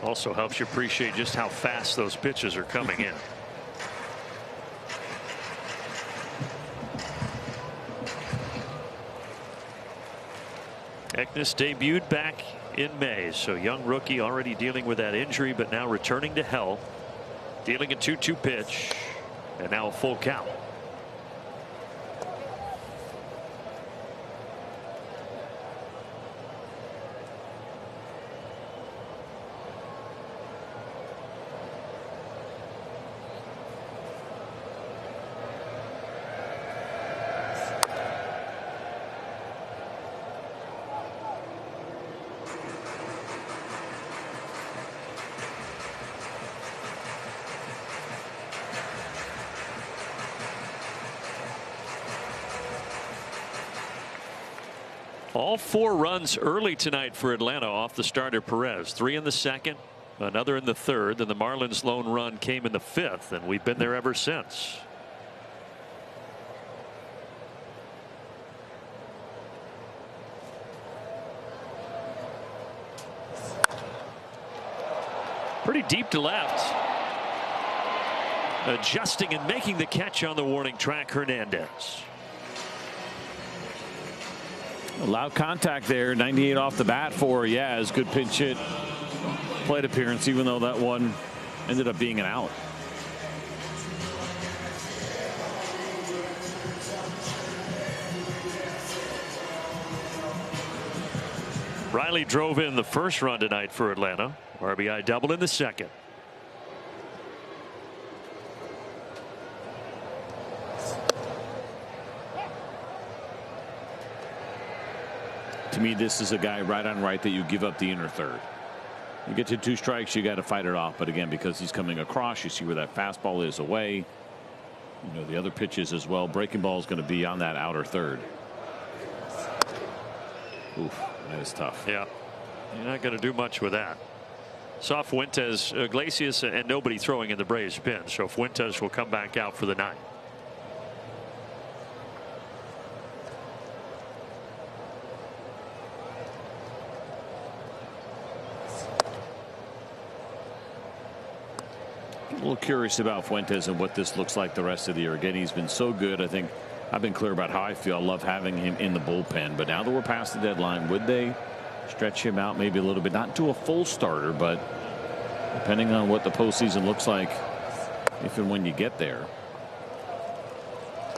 Also helps you appreciate just how fast those pitches are coming in. Eknes debuted back in May, so young rookie already dealing with that injury, but now returning to health, dealing a 2-2 pitch, and now a full count. All 4 runs early tonight for Atlanta off the starter Perez. 3 in the second, another in the third. Then the Marlins' lone run came in the 5th, and we've been there ever since. Pretty deep to left. Adjusting and making the catch on the warning track, Hernandez. Loud contact there. 98 off the bat for Yaz. Good pinch hit plate appearance, even though that one ended up being an out. Riley drove in the first run tonight for Atlanta. RBI double in the second. To me, this is a guy right on right that you give up the inner third. You get to 2 strikes, you got to fight it off. But again, because he's coming across, you see where that fastball is away. You know, the other pitches as well. Breaking ball is going to be on that outer third. Oof, that is tough. Yeah, you're not going to do much with that. Saw Fuentes, Iglesias, and nobody throwing in the Braves pen. So Fuentes will come back out for the 9th. A little curious about Fuentes and what this looks like the rest of the year. Again, he's been so good. I think I've been clear about how I feel. I love having him in the bullpen. But now that we're past the deadline, would they stretch him out maybe a little bit? Not to a full starter, but depending on what the postseason looks like, if and when you get there.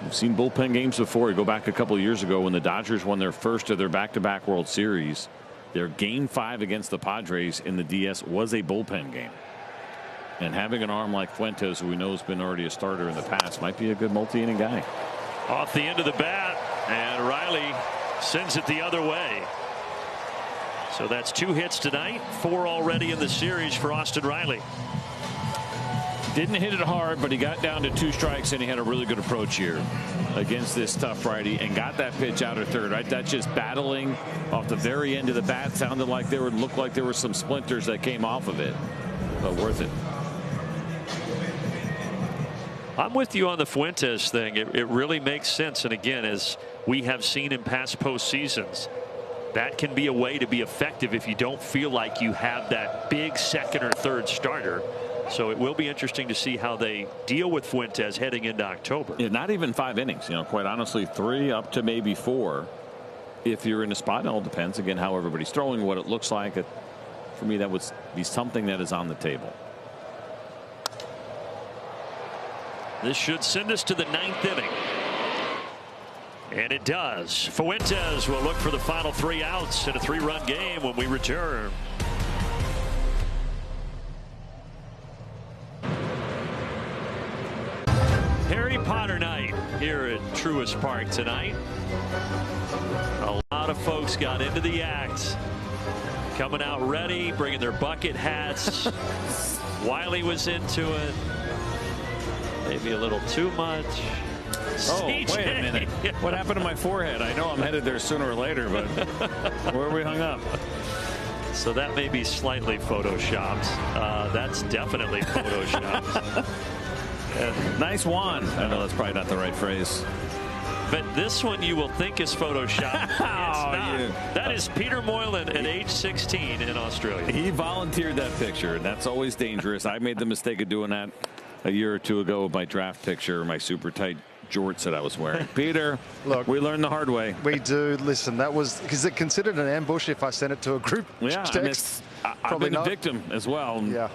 We've seen bullpen games before. You go back a couple of years ago when the Dodgers won their first of their back-to-back World Series. Their Game 5 against the Padres in the DS was a bullpen game. And having an arm like Fuentes, who we know has been already a starter in the past, might be a good multi-inning guy. Off the end of the bat, and Riley sends it the other way. So that's 2 hits tonight, 4 already in the series for Austin Riley. Didn't hit it hard, but he got down to 2 strikes, and he had a really good approach here against this tough righty and got that pitch out of third. Right, that's just battling off the very end of the bat. Sounded like looked like there were some splinters that came off of it, but worth it. I'm with you on the Fuentes thing. It really makes sense. And again, as we have seen in past postseasons, that can be a way to be effective if you don't feel like you have that big second or third starter. So it will be interesting to see how they deal with Fuentes heading into October. Yeah, not even 5 innings, quite honestly, 3 up to maybe 4 if you're in a spot. It all depends, again, how everybody's throwing, what it looks like. For me, that would be something that is on the table. This should send us to the 9th inning. And it does. Fuentes will look for the final 3 outs in a 3-run game when we return. Harry Potter night here at Truist Park tonight. A lot of folks got into the act, coming out ready, bringing their bucket hats. Wiley was into it. Maybe a little too much. Oh, wait a minute. What happened to my forehead? I know I'm headed there sooner or later, but where are we hung up? So that may be slightly photoshopped. That's definitely photoshopped. Nice wand. I know that's probably not the right phrase. But this one you will think is photoshopped. It's not. That is Peter Moylan at age 16 in Australia. He volunteered that picture, and that's always dangerous. I made the mistake of doing that a year or 2 ago with my draft picture, my super tight jorts that I was wearing. Peter, look, we learned the hard way. We do. Listen, that was, is it considered an ambush if I sent it to a group text? I've been a victim as well. Yeah.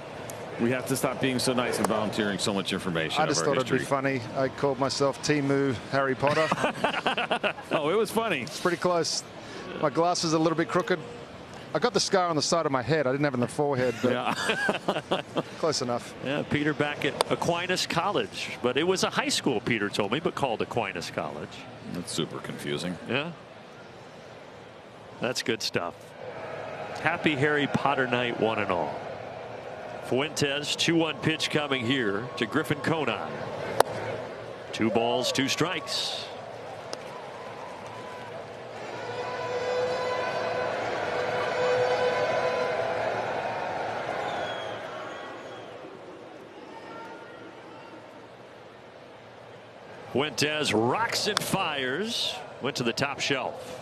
We have to stop being so nice and volunteering so much information. I just thought it'd be funny. I called myself Timu Harry Potter. Oh, it was funny. It's pretty close. My glasses are a little bit crooked. I got the scar on the side of my head. I didn't have it on the forehead, but yeah. Close enough. Yeah, Peter back at Aquinas College, but it was a high school, Peter told me, but called Aquinas College. That's super confusing. Yeah. That's good stuff. Happy Harry Potter night, one and all. Fuentes, 2-1 pitch coming here to Griffin Conine. 2 balls, 2 strikes. Fuentes rocks and fires. Went to the top shelf.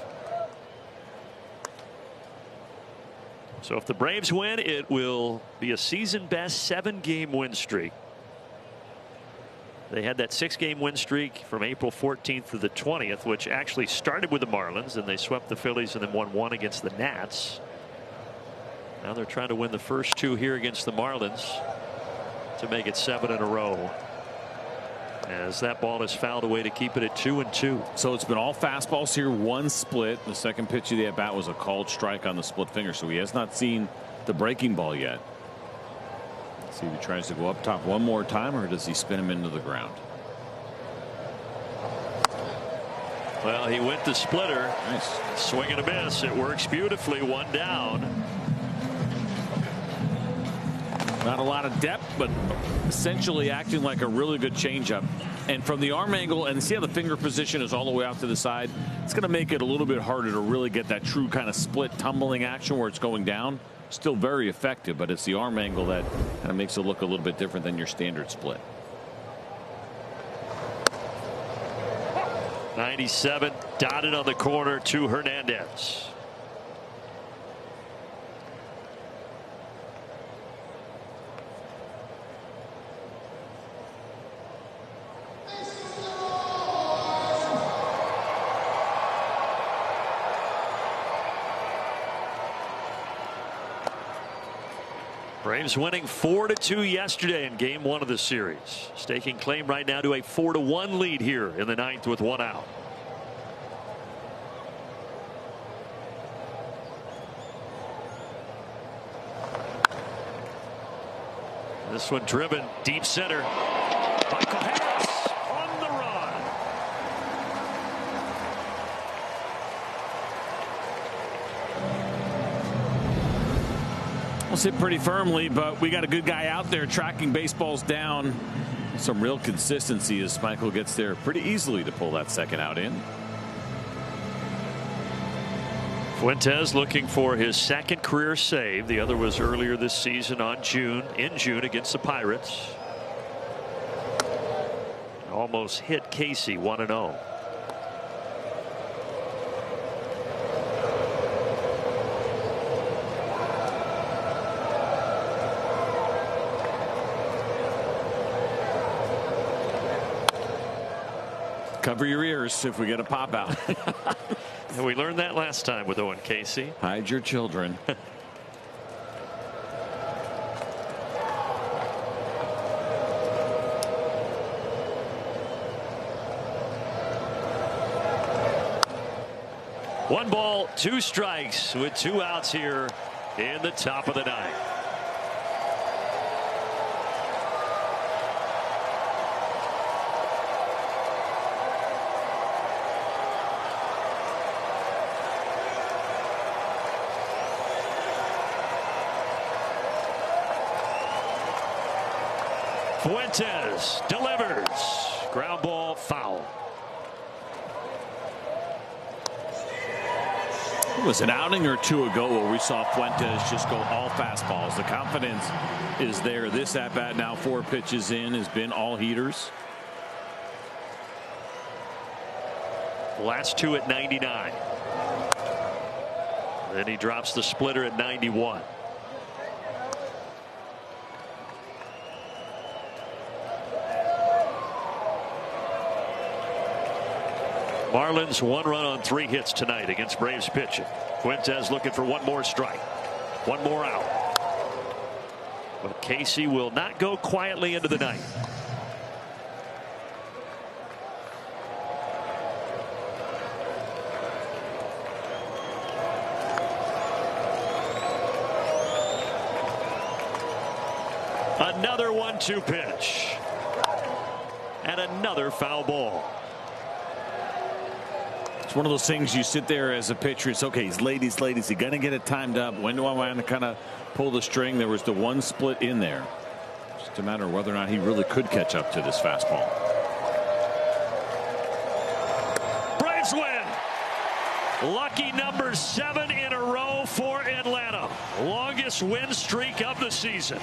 So if the Braves win, it will be a season best 7-game win streak. They had that 6-game win streak from April 14th to the 20th, which actually started with the Marlins, and they swept the Phillies and then won 1 against the Nats. Now they're trying to win the first 2 here against the Marlins to make it 7 in a row. As that ball is fouled away to keep it at 2-2. So it's been all fastballs here, 1 split. The second pitch of the at bat was a called strike on the split finger, so he has not seen the breaking ball yet. Let's see if he tries to go up top one more time, or does he spin him into the ground? Well, he went the splitter. Nice. Swing and a miss. It works beautifully. 1 down. Not a lot of depth, but essentially acting like a really good changeup. And from the arm angle, and see how the finger position is all the way out to the side, it's going to make it a little bit harder to really get that true kind of split tumbling action where it's going down. Still very effective, but it's the arm angle that kind of makes it look a little bit different than your standard split. 97 dotted on the corner to Hernandez. Braves winning 4-2 yesterday in game 1 of the series, staking claim right now to a 4-1 lead here in the 9th with 1 out. This one driven deep center. Michael Harris on the run. Almost hit pretty firmly, but we got a good guy out there tracking baseballs down. Some real consistency as Michael gets there pretty easily to pull that second out in. Fuentes looking for his second career save. The other was earlier this season in June against the Pirates. Almost hit Casey 1-0. Cover your ears if we get a pop out. And we learned that last time with Owen Casey. Hide your children. One ball, 2 strikes with 2 outs here in the top of the 9th. Fuentes delivers. Ground ball, foul. It was an outing or 2 ago where we saw Fuentes just go all fastballs. The confidence is there. This at bat now 4 pitches in has been all heaters. Last 2 at 99. Then he drops the splitter at 91. Marlins 1 run on 3 hits tonight against Braves pitching. Fuentes looking for 1 more strike, 1 more out. But Casey will not go quietly into the 9th. Another 1-2 pitch. And another foul ball. It's one of those things you sit there as a pitcher. It's okay. He's late. He's late. Is he going to get it timed up? When do I want to kind of pull the string? There was the 1 split in there. Just a matter of whether or not he really could catch up to this fastball. Braves win. Lucky number 7 in a row for Atlanta. Longest win streak of the season.